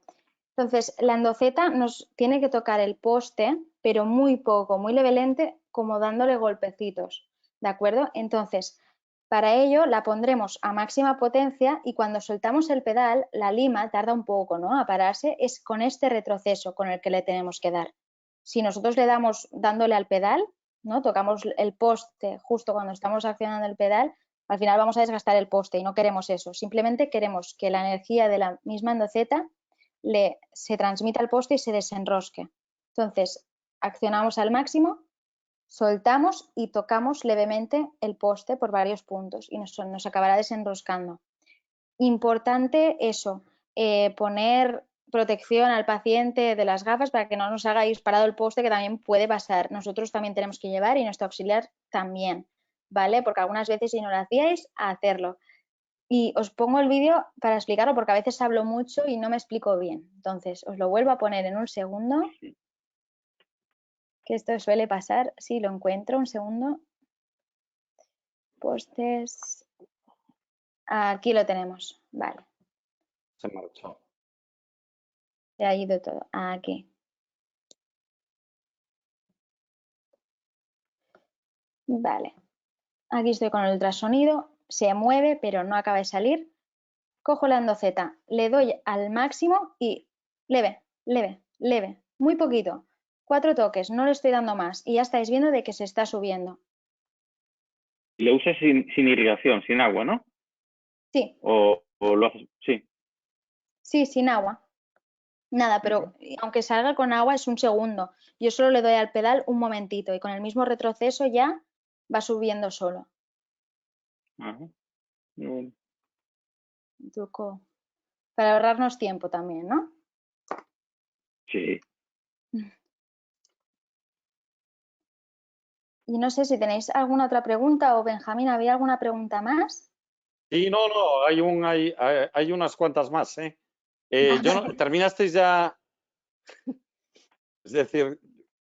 Entonces, la endoceta nos tiene que tocar el poste, pero muy poco, muy levemente, como dándole golpecitos. ¿De acuerdo? Entonces, para ello la pondremos a máxima potencia y cuando soltamos el pedal, la lima tarda un poco, ¿no?, a pararse. Es con este retroceso con el que le tenemos que dar. Si nosotros le damos dándole al pedal, ¿no?, tocamos el poste justo cuando estamos accionando el pedal, al final vamos a desgastar el poste y no queremos eso. Simplemente queremos que la energía de la misma endoceta se transmita al poste y se desenrosque. Entonces, accionamos al máximo, soltamos y tocamos levemente el poste por varios puntos y nos acabará desenroscando. Importante eso, poner protección al paciente de las gafas para que no nos haga disparado el poste, que también puede pasar. Nosotros también tenemos que llevar y nuestro auxiliar también, ¿vale? Porque algunas veces si no lo hacíais, a hacerlo. Y os pongo el vídeo para explicarlo porque a veces hablo mucho y no me explico bien. Entonces, os lo vuelvo a poner en un segundo. Que esto suele pasar. Sí, lo encuentro. Un segundo. Postes. Aquí lo tenemos. Vale. Se marchó. Se ha ido todo. Aquí. Vale. Aquí estoy con el ultrasonido. Se mueve, pero no acaba de salir. Cojo la endoceta, le doy al máximo y leve, leve, leve, muy poquito. 4 toques, no le estoy dando más y ya estáis viendo de que se está subiendo. Y lo usas sin irrigación, sin agua, ¿no? Sí. O lo haces, sí. Sí, sin agua. Nada, pero aunque salga con agua es un segundo. Yo solo le doy al pedal un momentito y con el mismo retroceso ya va subiendo solo. Ajá. Muy bueno. Truco para ahorrarnos tiempo también, ¿no? Sí. Y no sé si tenéis alguna otra pregunta o Benjamín, ¿había alguna pregunta más? Sí, no, hay unas cuantas más, ¿eh? ¿Terminasteis ya? Es decir,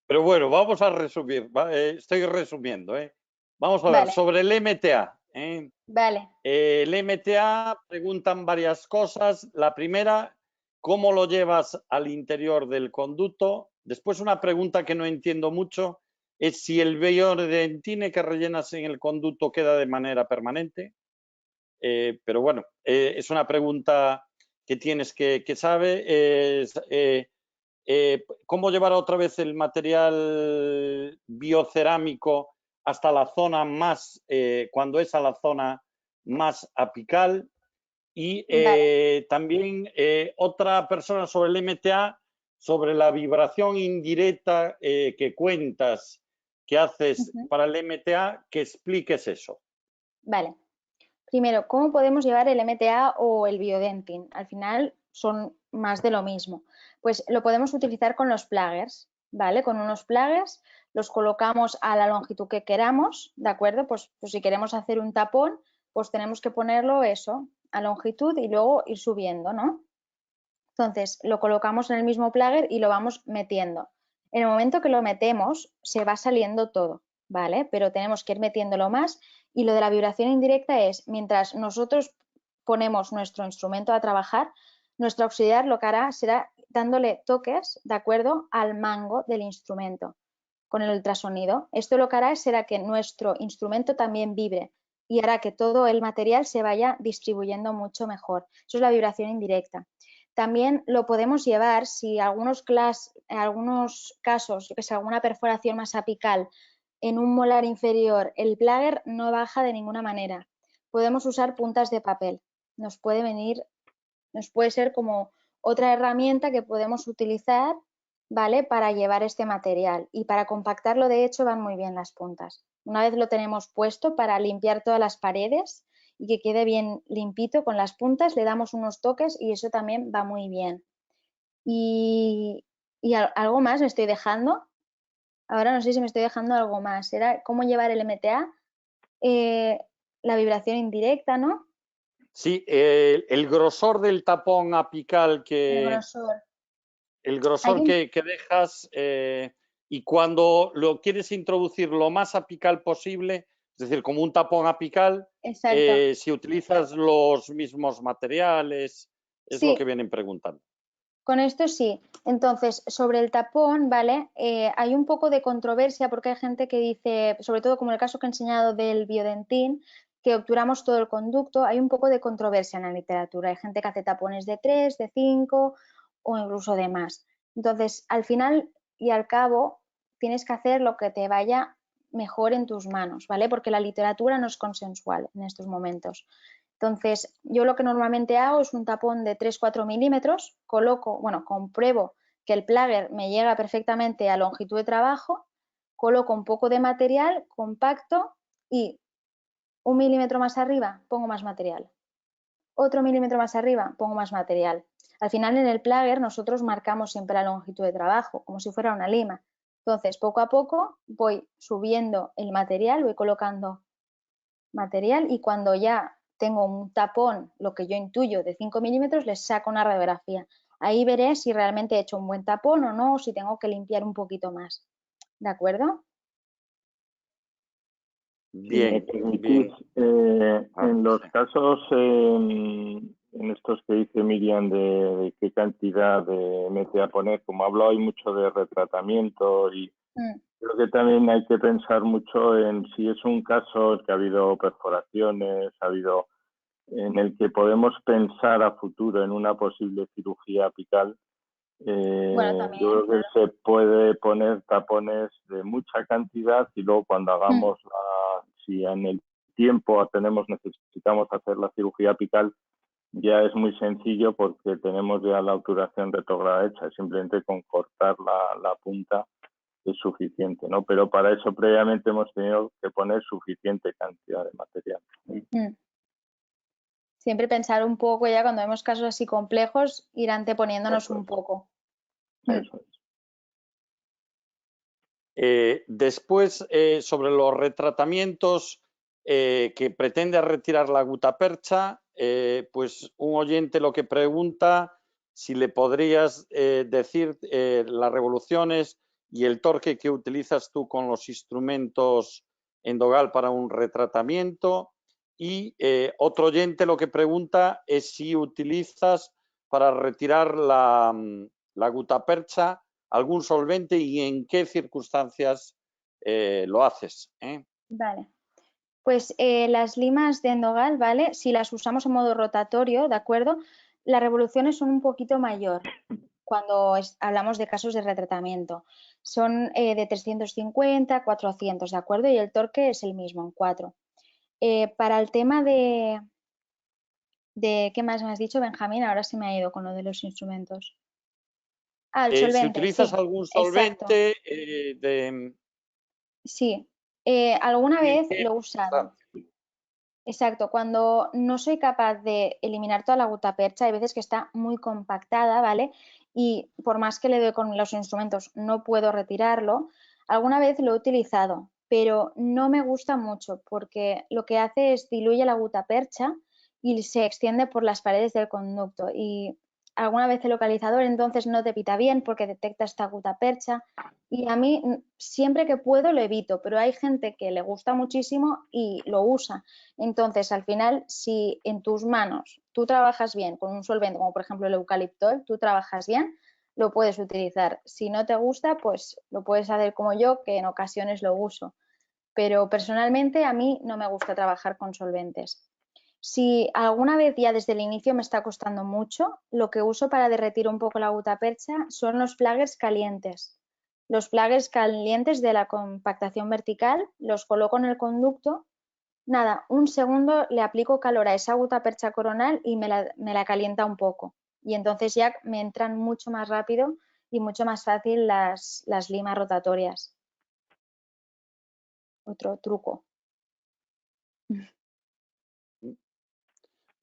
pero bueno, vamos a resumir. Estoy resumiendo, ¿eh? Vamos a ver, Vale. sobre el MTA. ¿eh? Vale. El MTA preguntan varias cosas. La primera, ¿cómo lo llevas al interior del conducto? Después una pregunta que no entiendo mucho es si el biodentine que rellenas en el conducto queda de manera permanente. Pero bueno, es una pregunta que tienes que saber. ¿Cómo llevar otra vez el material biocerámico hasta la zona más, cuando es a la zona más apical? Y también otra persona sobre el MTA, sobre la vibración indirecta que cuentas que haces para el MTA, que expliques eso. Vale. Primero, ¿cómo podemos llevar el MTA o el biodentin? Al final son más de lo mismo. Pues lo podemos utilizar con los pluggers, ¿vale? Con unos pluggers los colocamos a la longitud que queramos, ¿de acuerdo? Pues si queremos hacer un tapón, pues tenemos que ponerlo eso, a longitud y luego ir subiendo, ¿no? Entonces, lo colocamos en el mismo plugger y lo vamos metiendo. En el momento que lo metemos, se va saliendo todo, ¿vale? Pero tenemos que ir metiéndolo más y lo de la vibración indirecta es, mientras nosotros ponemos nuestro instrumento a trabajar, nuestro auxiliar lo que hará será dándole toques, ¿de acuerdo?, al mango del instrumento con el ultrasonido. Esto lo que hará será que nuestro instrumento también vibre y hará que todo el material se vaya distribuyendo mucho mejor. Eso es la vibración indirecta. También lo podemos llevar si algunos casos, yo que sé, alguna perforación más apical en un molar inferior, el plugger no baja de ninguna manera. Podemos usar puntas de papel. Nos puede ser como otra herramienta que podemos utilizar, ¿vale?, para llevar este material. Y para compactarlo, de hecho, van muy bien las puntas. Una vez lo tenemos puesto, para limpiar todas las paredes y que quede bien limpito con las puntas, le damos unos toques y eso también va muy bien. Y algo más me estoy dejando. Ahora no sé si me estoy dejando algo más. Era cómo llevar el MTA, la vibración indirecta, ¿no? Sí, el grosor del tapón apical el grosor que dejas y cuando lo quieres introducir lo más apical posible, es decir, como un tapón apical, si utilizas los mismos materiales, es lo que vienen preguntando. Con esto sí. Entonces, sobre el tapón, ¿vale? Hay un poco de controversia porque hay gente que dice, sobre todo como el caso que he enseñado del biodentín, que obturamos todo el conducto, hay un poco de controversia en la literatura. Hay gente que hace tapones de 3, de 5 o incluso de más. Entonces, al final y al cabo, tienes que hacer lo que te vaya mejor en tus manos, ¿vale? Porque la literatura no es consensual en estos momentos. Entonces, yo lo que normalmente hago es un tapón de 3-4 milímetros, coloco, bueno, compruebo que el plugger me llega perfectamente a longitud de trabajo, coloco un poco de material compacto y 1 milímetro más arriba pongo más material. Otro milímetro más arriba pongo más material. Al final en el plugger nosotros marcamos siempre la longitud de trabajo, como si fuera una lima. Entonces, poco a poco voy subiendo el material, voy colocando material y cuando ya tengo un tapón, lo que yo intuyo, de 5 milímetros, les saco una radiografía. Ahí veré si realmente he hecho un buen tapón o no, o si tengo que limpiar un poquito más. ¿De acuerdo? Bien, bien. En los casos, en estos que dice Miriam, de qué cantidad de mete a poner, como hablo hay mucho de retratamiento y creo que también hay que pensar mucho en si es un caso en que ha habido perforaciones, ha habido en el que podemos pensar a futuro en una posible cirugía apical. Bueno, también, yo creo que se puede poner tapones de mucha cantidad y luego cuando hagamos si en el tiempo necesitamos hacer la cirugía apical, ya es muy sencillo porque tenemos ya la obturación retrógrada hecha, simplemente con cortar la punta es suficiente, ¿no? Pero para eso previamente hemos tenido que poner suficiente cantidad de material. Siempre pensar un poco, ya cuando vemos casos así complejos, ir anteponiéndonos un poco. Eso es. Después, sobre los retratamientos que pretende retirar la gutapercha, pues un oyente lo que pregunta si le podrías decir las revoluciones y el torque que utilizas tú con los instrumentos Endogal para un retratamiento. Y otro oyente lo que pregunta es si utilizas para retirar la gutapercha algún solvente y en qué circunstancias lo haces. Vale. Pues las limas de Endogal, ¿vale? Si las usamos en modo rotatorio, ¿de acuerdo? Las revoluciones son un poquito mayor cuando hablamos de casos de retratamiento. Son de 350, 400, ¿de acuerdo? Y el torque es el mismo, en 4. Para el tema de... ¿Qué más me has dicho, Benjamín? Ahora se me ha ido con lo de los instrumentos. Ah, el solvente. Si utilizas algún solvente Sí, alguna vez lo he usado. Exacto, cuando no soy capaz de eliminar toda la gutapercha, hay veces que está muy compactada, ¿vale? Y por más que le doy con los instrumentos no puedo retirarlo. Alguna vez lo he utilizado, pero no me gusta mucho porque lo que hace es diluye la gutapercha y se extiende por las paredes del conducto. Y alguna vez el localizador entonces no te pita bien porque detecta esta gutapercha. Y a mí siempre que puedo lo evito, pero hay gente que le gusta muchísimo y lo usa. Entonces, al final, si en tus manos tú trabajas bien con un solvente, como por ejemplo el eucaliptol, tú trabajas bien, lo puedes utilizar. Si no te gusta, pues lo puedes hacer como yo, que en ocasiones lo uso. Pero personalmente a mí no me gusta trabajar con solventes. Si alguna vez ya desde el inicio me está costando mucho, lo que uso para derretir un poco la gutapercha son los pluggers calientes. Los pluggers calientes de la compactación vertical los coloco en el conducto. Nada, un segundo le aplico calor a esa gutapercha coronal y me la calienta un poco. Y entonces ya me entran mucho más rápido y mucho más fácil las limas rotatorias. Otro truco.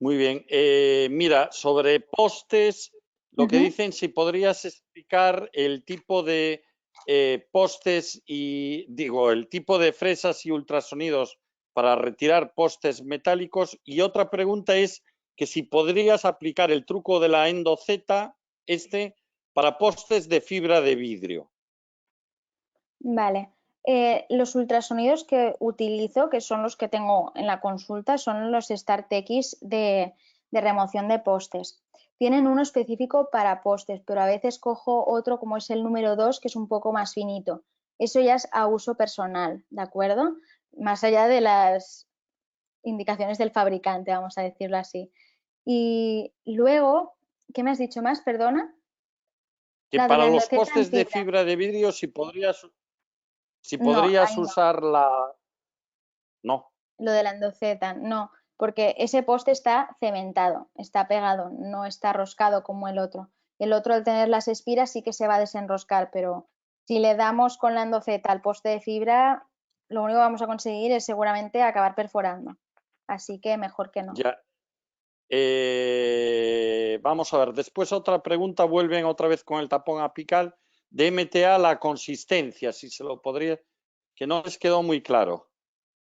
Muy bien. Mira, sobre postes, lo que dicen, si podrías explicar el tipo de postes y, digo, el tipo de fresas y ultrasonidos para retirar postes metálicos. Y otra pregunta es que si podrías aplicar el truco de la EndoZ para postes de fibra de vidrio. Vale. Los ultrasonidos que utilizo, que son los que tengo en la consulta, son los StartX de remoción de postes. Tienen uno específico para postes, pero a veces cojo otro como es el número 2, que es un poco más finito. Eso ya es a uso personal, ¿de acuerdo? Más allá de las indicaciones del fabricante, vamos a decirlo así. Y luego, ¿qué me has dicho más? Perdona. Que para los postes de fibra de vidrio, si podrías usar la... No. Lo de la endoceta, no. porque ese poste está cementado, está pegado, no está roscado como el otro. El otro, al tener las espiras, sí que se va a desenroscar, pero si le damos con la endoceta al poste de fibra, lo único que vamos a conseguir es seguramente acabar perforando. Así que mejor que no. Ya. Vamos a ver, después otra pregunta, vuelven otra vez con el tapón apical de MTA, la consistencia, si se lo podría, que no les quedó muy claro.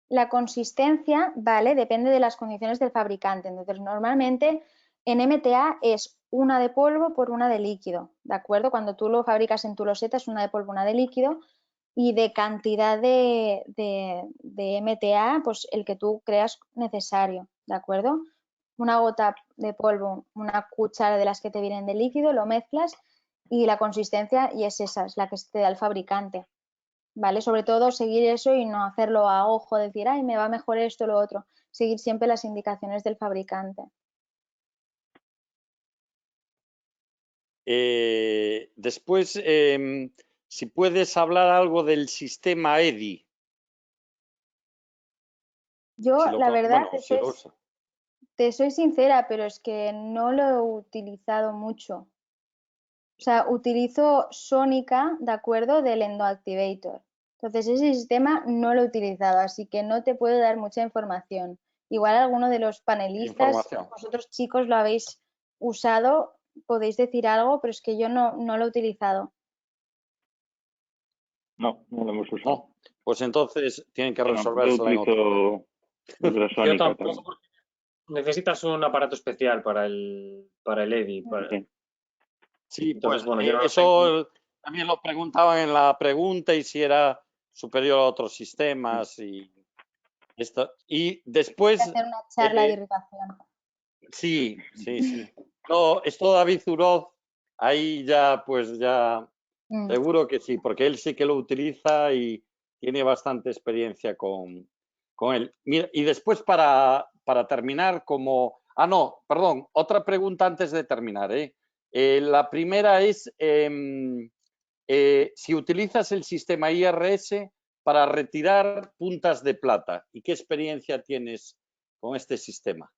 La consistencia, vale, depende de las condiciones del fabricante. Entonces, normalmente en MTA es una de polvo por una de líquido, ¿de acuerdo? Cuando tú lo fabricas en tu loseta es una de polvo, una de líquido, y de cantidad de MTA, pues el que tú creas necesario, ¿de acuerdo? Una gota de polvo, una cuchara de las que te vienen de líquido, lo mezclas y la consistencia, y es esa, es la que te da el fabricante. ¿Vale? Sobre todo seguir eso y no hacerlo a ojo, decir, ay, me va mejor esto o lo otro. Seguir siempre las indicaciones del fabricante. Después, si puedes hablar algo del sistema EDI. Yo, la verdad, te soy sincera, pero es que no lo he utilizado mucho. O sea, utilizo Sónica, ¿de acuerdo? Del EndoActivator. Entonces, ese sistema no lo he utilizado, así que no te puedo dar mucha información. Igual alguno de los panelistas, vosotros chicos lo habéis usado, podéis decir algo, pero es que yo no lo he utilizado. No, no lo hemos usado. No, pues entonces tienen que resolverlo en otro. Yo tampoco. Necesitas un aparato especial para el EDI. Sí, entonces, pues bueno, eso también lo preguntaban en la pregunta y si era superior a otros sistemas y esto. Y después hacer una charla de irrigación. Sí. No, esto David Zuroz, ahí ya, pues ya, seguro que sí, porque él sí que lo utiliza y tiene bastante experiencia con él. Mira, y después para terminar, no, perdón, otra pregunta antes de terminar, la primera es si utilizas el sistema IRS para retirar puntas de plata y qué experiencia tienes con este sistema.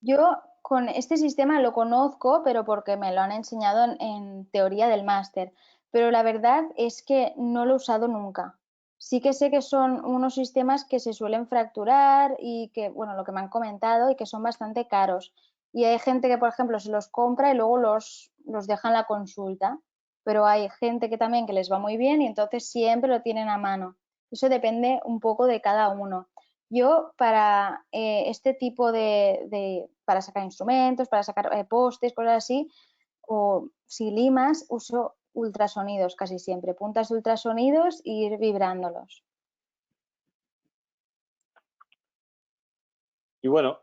Yo con este sistema lo conozco, pero porque me lo han enseñado en teoría del máster, pero la verdad es que no lo he usado nunca. Sí que sé que son unos sistemas que se suelen fracturar y que, bueno, lo que me han comentado y que son bastante caros. Y hay gente que, por ejemplo, se los compra y luego los deja en la consulta, pero hay gente que también que les va muy bien y entonces siempre lo tienen a mano. Eso depende un poco de cada uno. Yo para este tipo para sacar instrumentos, para sacar postes, cosas así, o si limas, uso ultrasonidos casi siempre, puntas de ultrasonidos e ir vibrándolos. Y bueno,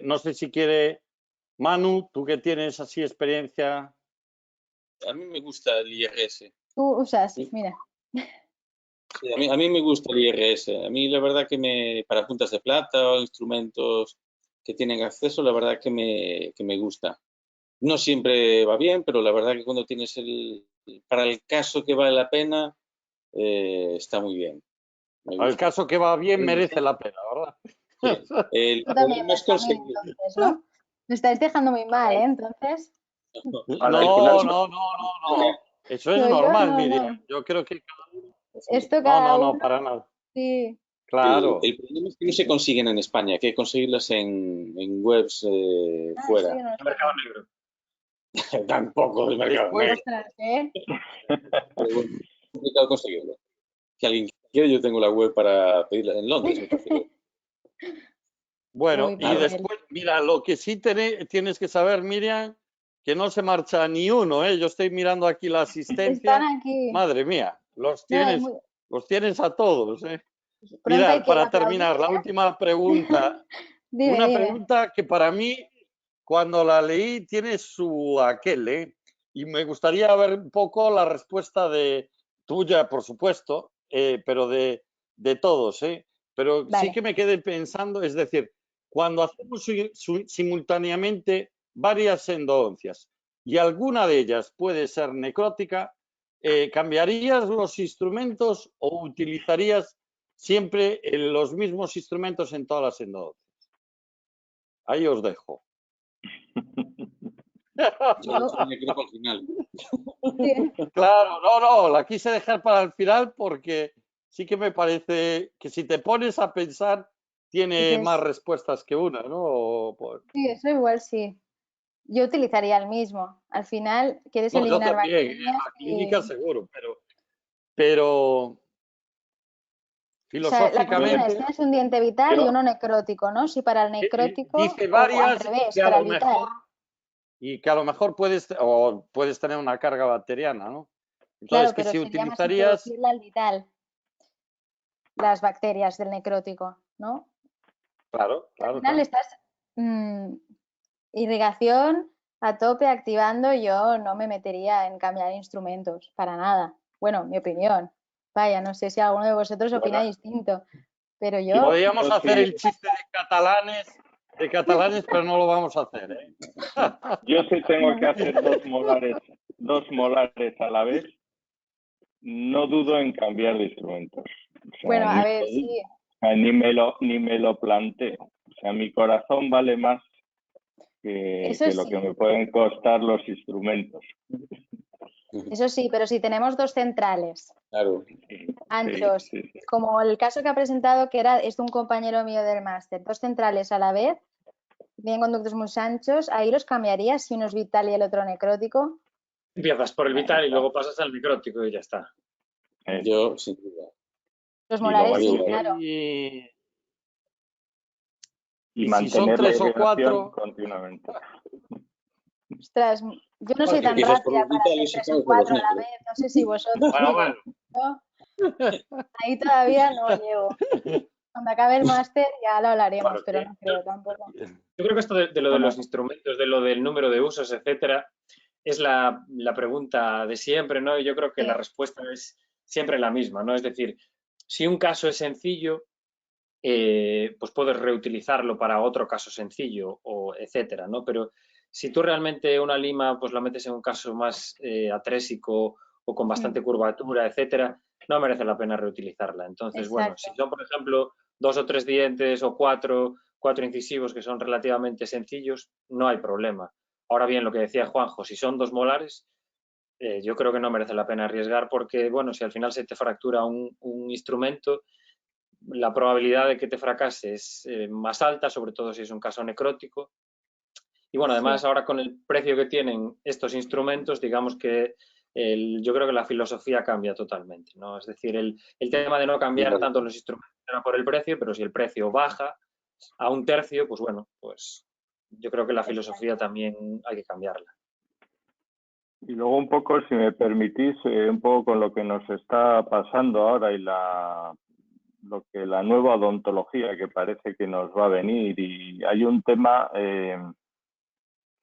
no sé si quiere, Manu, tú que tienes así experiencia. A mí me gusta el IRS. Tú usas, mira. Sí, a mí me gusta el IRS. A mí la verdad que para puntas de plata o instrumentos que tienen acceso, la verdad que me gusta. No siempre va bien, pero la verdad que cuando tienes para el caso que vale la pena, está muy bien. Para el caso que va bien, merece la pena, ¿verdad? Sí. El problema es conseguirlo. Entonces, ¿no? Me estáis dejando muy mal, ¿eh? Entonces. No. Eso es normal, Miriam. Yo creo que esto cada uno. No, para nada. Sí. Claro. El problema es que no se consiguen en España, que hay que conseguirlas en webs fuera. Sí, no, mercado negro. Tampoco el mercado negro. Pero bueno, es complicado conseguirlo. Si alguien quiere, yo tengo la web para pedirla en Londres, me parece. Bueno, y después, mira, lo que sí tienes que saber, Miriam, que no se marcha ni uno, ¿eh? Yo estoy mirando aquí la asistencia. Están aquí. Madre mía, los tienes a todos, ¿eh? Pronto Mira, para terminar, la última pregunta. Dime. Pregunta que para mí, cuando la leí, tiene su aquel, ¿eh? Y me gustaría ver un poco la respuesta tuya, por supuesto, pero de todos, ¿eh? Pero sí que me quedé pensando, es decir, cuando hacemos simultáneamente varias endodoncias y alguna de ellas puede ser necrótica, ¿cambiarías los instrumentos o utilizarías siempre los mismos instrumentos en todas las endodoncias. Ahí os dejo. Al final. Claro, no, la quise dejar para el final porque sí que me parece que si te pones a pensar tiene más respuestas que una, ¿no? Sí, eso igual sí. Yo utilizaría el mismo. Al final quieres eliminar bacterias. En la clínica seguro, pero filosóficamente... O sea, tienes un diente vital y uno necrótico, ¿no? Si para el necrótico dice varias, o al revés, que para a el lo vital. mejor, y que a lo mejor puedes tener una carga bacteriana, ¿no? Entonces, claro, pero que si sería más utilizarías... introducirla al vital, las bacterias del necrótico, ¿no? Claro. Al final estás irrigación a tope activando. Yo no me metería en cambiar instrumentos, para nada. Bueno, mi opinión. Vaya, no sé si alguno de vosotros opina distinto, pero yo... Podríamos hacer el chiste de catalanes, pero no lo vamos a hacer, ¿eh? Yo sí tengo que hacer dos molares a la vez. No dudo en cambiar de instrumentos. O sea, bueno, a ver, sí. Ni me lo planteo. O sea, mi corazón vale más que lo que me pueden costar los instrumentos. Eso sí, pero si tenemos dos centrales anchos, sí. como el caso que ha presentado, que es de un compañero mío del máster, dos centrales a la vez, bien conductos muy anchos, ahí los cambiarías si uno es vital y el otro necrótico. Empiezas por el vital y luego pasas al necrótico y ya está. Yo, sin duda. Los molares, sí, claro. Y si son 3 o 4 continuamente. Ostras, yo no soy tan rápida para hacer 3 o 4 a la vez, no sé si vosotros. Bueno. Ahí todavía no llego. Cuando acabe el máster ya lo hablaremos, pero no creo tampoco. Yo creo que esto de lo de los instrumentos, de lo del número de usos, etcétera, es la pregunta de siempre, ¿no? Y yo creo que la respuesta es siempre la misma, ¿no? Es decir, si un caso es sencillo, pues puedes reutilizarlo para otro caso sencillo, o etcétera, ¿no? Pero si tú realmente una lima pues la metes en un caso más atrésico o con bastante curvatura, etcétera, no merece la pena reutilizarla. Entonces, bueno, si son, por ejemplo, 2 o 3 dientes o 4 incisivos que son relativamente sencillos, no hay problema. Ahora bien, lo que decía Juanjo, si son 2 molares, yo creo que no merece la pena arriesgar porque, bueno, si al final se te fractura un instrumento, la probabilidad de que te fracase es más alta, sobre todo si es un caso necrótico. Y bueno, además ahora con el precio que tienen estos instrumentos, digamos que yo creo que la filosofía cambia totalmente, ¿no? Es decir, el tema de no cambiar tanto los instrumentos era por el precio, pero si el precio baja a 1/3, pues bueno, pues yo creo que la filosofía también hay que cambiarla. Y luego un poco, si me permitís, un poco con lo que nos está pasando ahora y la nueva odontología que parece que nos va a venir, y hay un tema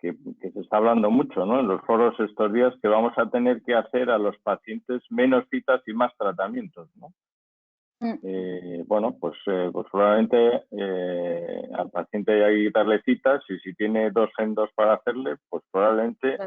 que se está hablando mucho, ¿no? En los foros estos días, que vamos a tener que hacer a los pacientes menos citas y más tratamientos, ¿no? Bueno, pues probablemente al paciente hay que darle citas, y si tiene 2 endos para hacerle, pues probablemente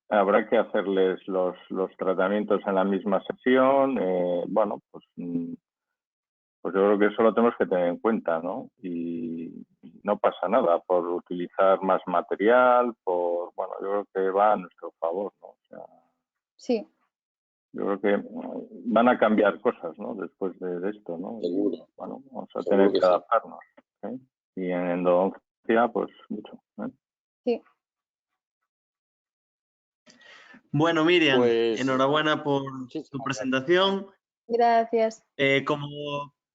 habrá que hacerles los tratamientos en la misma sesión. Bueno, pues yo creo que eso lo tenemos que tener en cuenta, ¿no? Y no pasa nada por utilizar más material, bueno, yo creo que va a nuestro favor, ¿no? O sea, sí. Yo creo que van a cambiar cosas, ¿no? Después de esto, ¿no? Seguro. Bueno, vamos a tener que adaptarnos, ¿eh? Y en endodoncia, pues mucho, ¿eh? Sí. Bueno, Miriam, pues, enhorabuena por tu presentación. Gracias.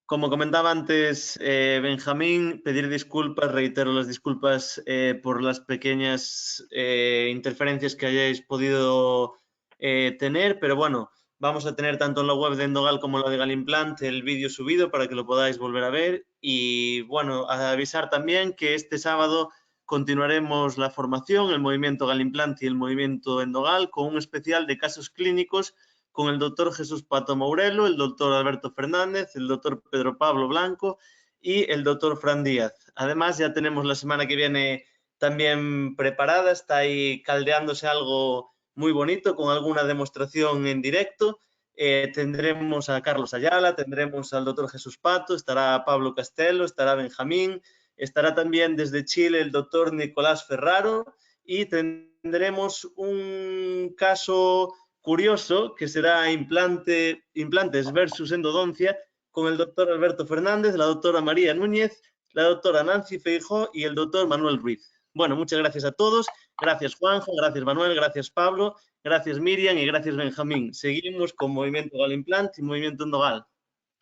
Como comentaba antes Benjamín, pedir disculpas, reitero las disculpas por las pequeñas interferencias que hayáis podido tener, pero bueno, vamos a tener tanto en la web de Endogal como en la de Galimplant el vídeo subido para que lo podáis volver a ver. Y bueno, a avisar también que este sábado continuaremos la formación, el movimiento Galimplant y el movimiento Endogal, con un especial de casos clínicos con el doctor Jesús Pato Mourelo, el doctor Alberto Fernández, el doctor Pedro Pablo Blanco y el doctor Fran Díaz. Además, ya tenemos la semana que viene también preparada, está ahí caldeándose algo muy bonito con alguna demostración en directo tendremos a Carlos Ayala, tendremos al doctor Jesús Pato, estará Pablo Castelo, estará Benjamín, estará también desde Chile el doctor Nicolás Ferraro y tendremos un caso curioso que será implantes versus endodoncia con el doctor Alberto Fernández, la doctora María Núñez, la doctora Nancy Feijó y el doctor Manuel Ruiz. Bueno, muchas gracias a todos. Gracias Juanjo, gracias Manuel, gracias Pablo, gracias Miriam y gracias Benjamín. Seguimos con Movimiento Gal Implant y Movimiento Endogal.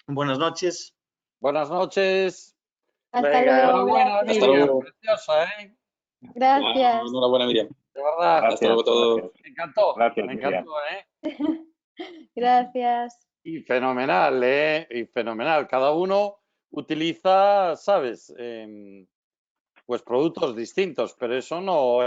Buenas noches. Buenas noches. Hasta luego. Hasta luego. Preciosa, ¿eh? Gracias. Enhorabuena, Miriam. De verdad. Gracias, hasta luego a todos. Me encantó. Gracias, Me encantó, Gracias. Y fenomenal, y fenomenal. Cada uno utiliza, ¿sabes? Pues productos distintos, pero eso no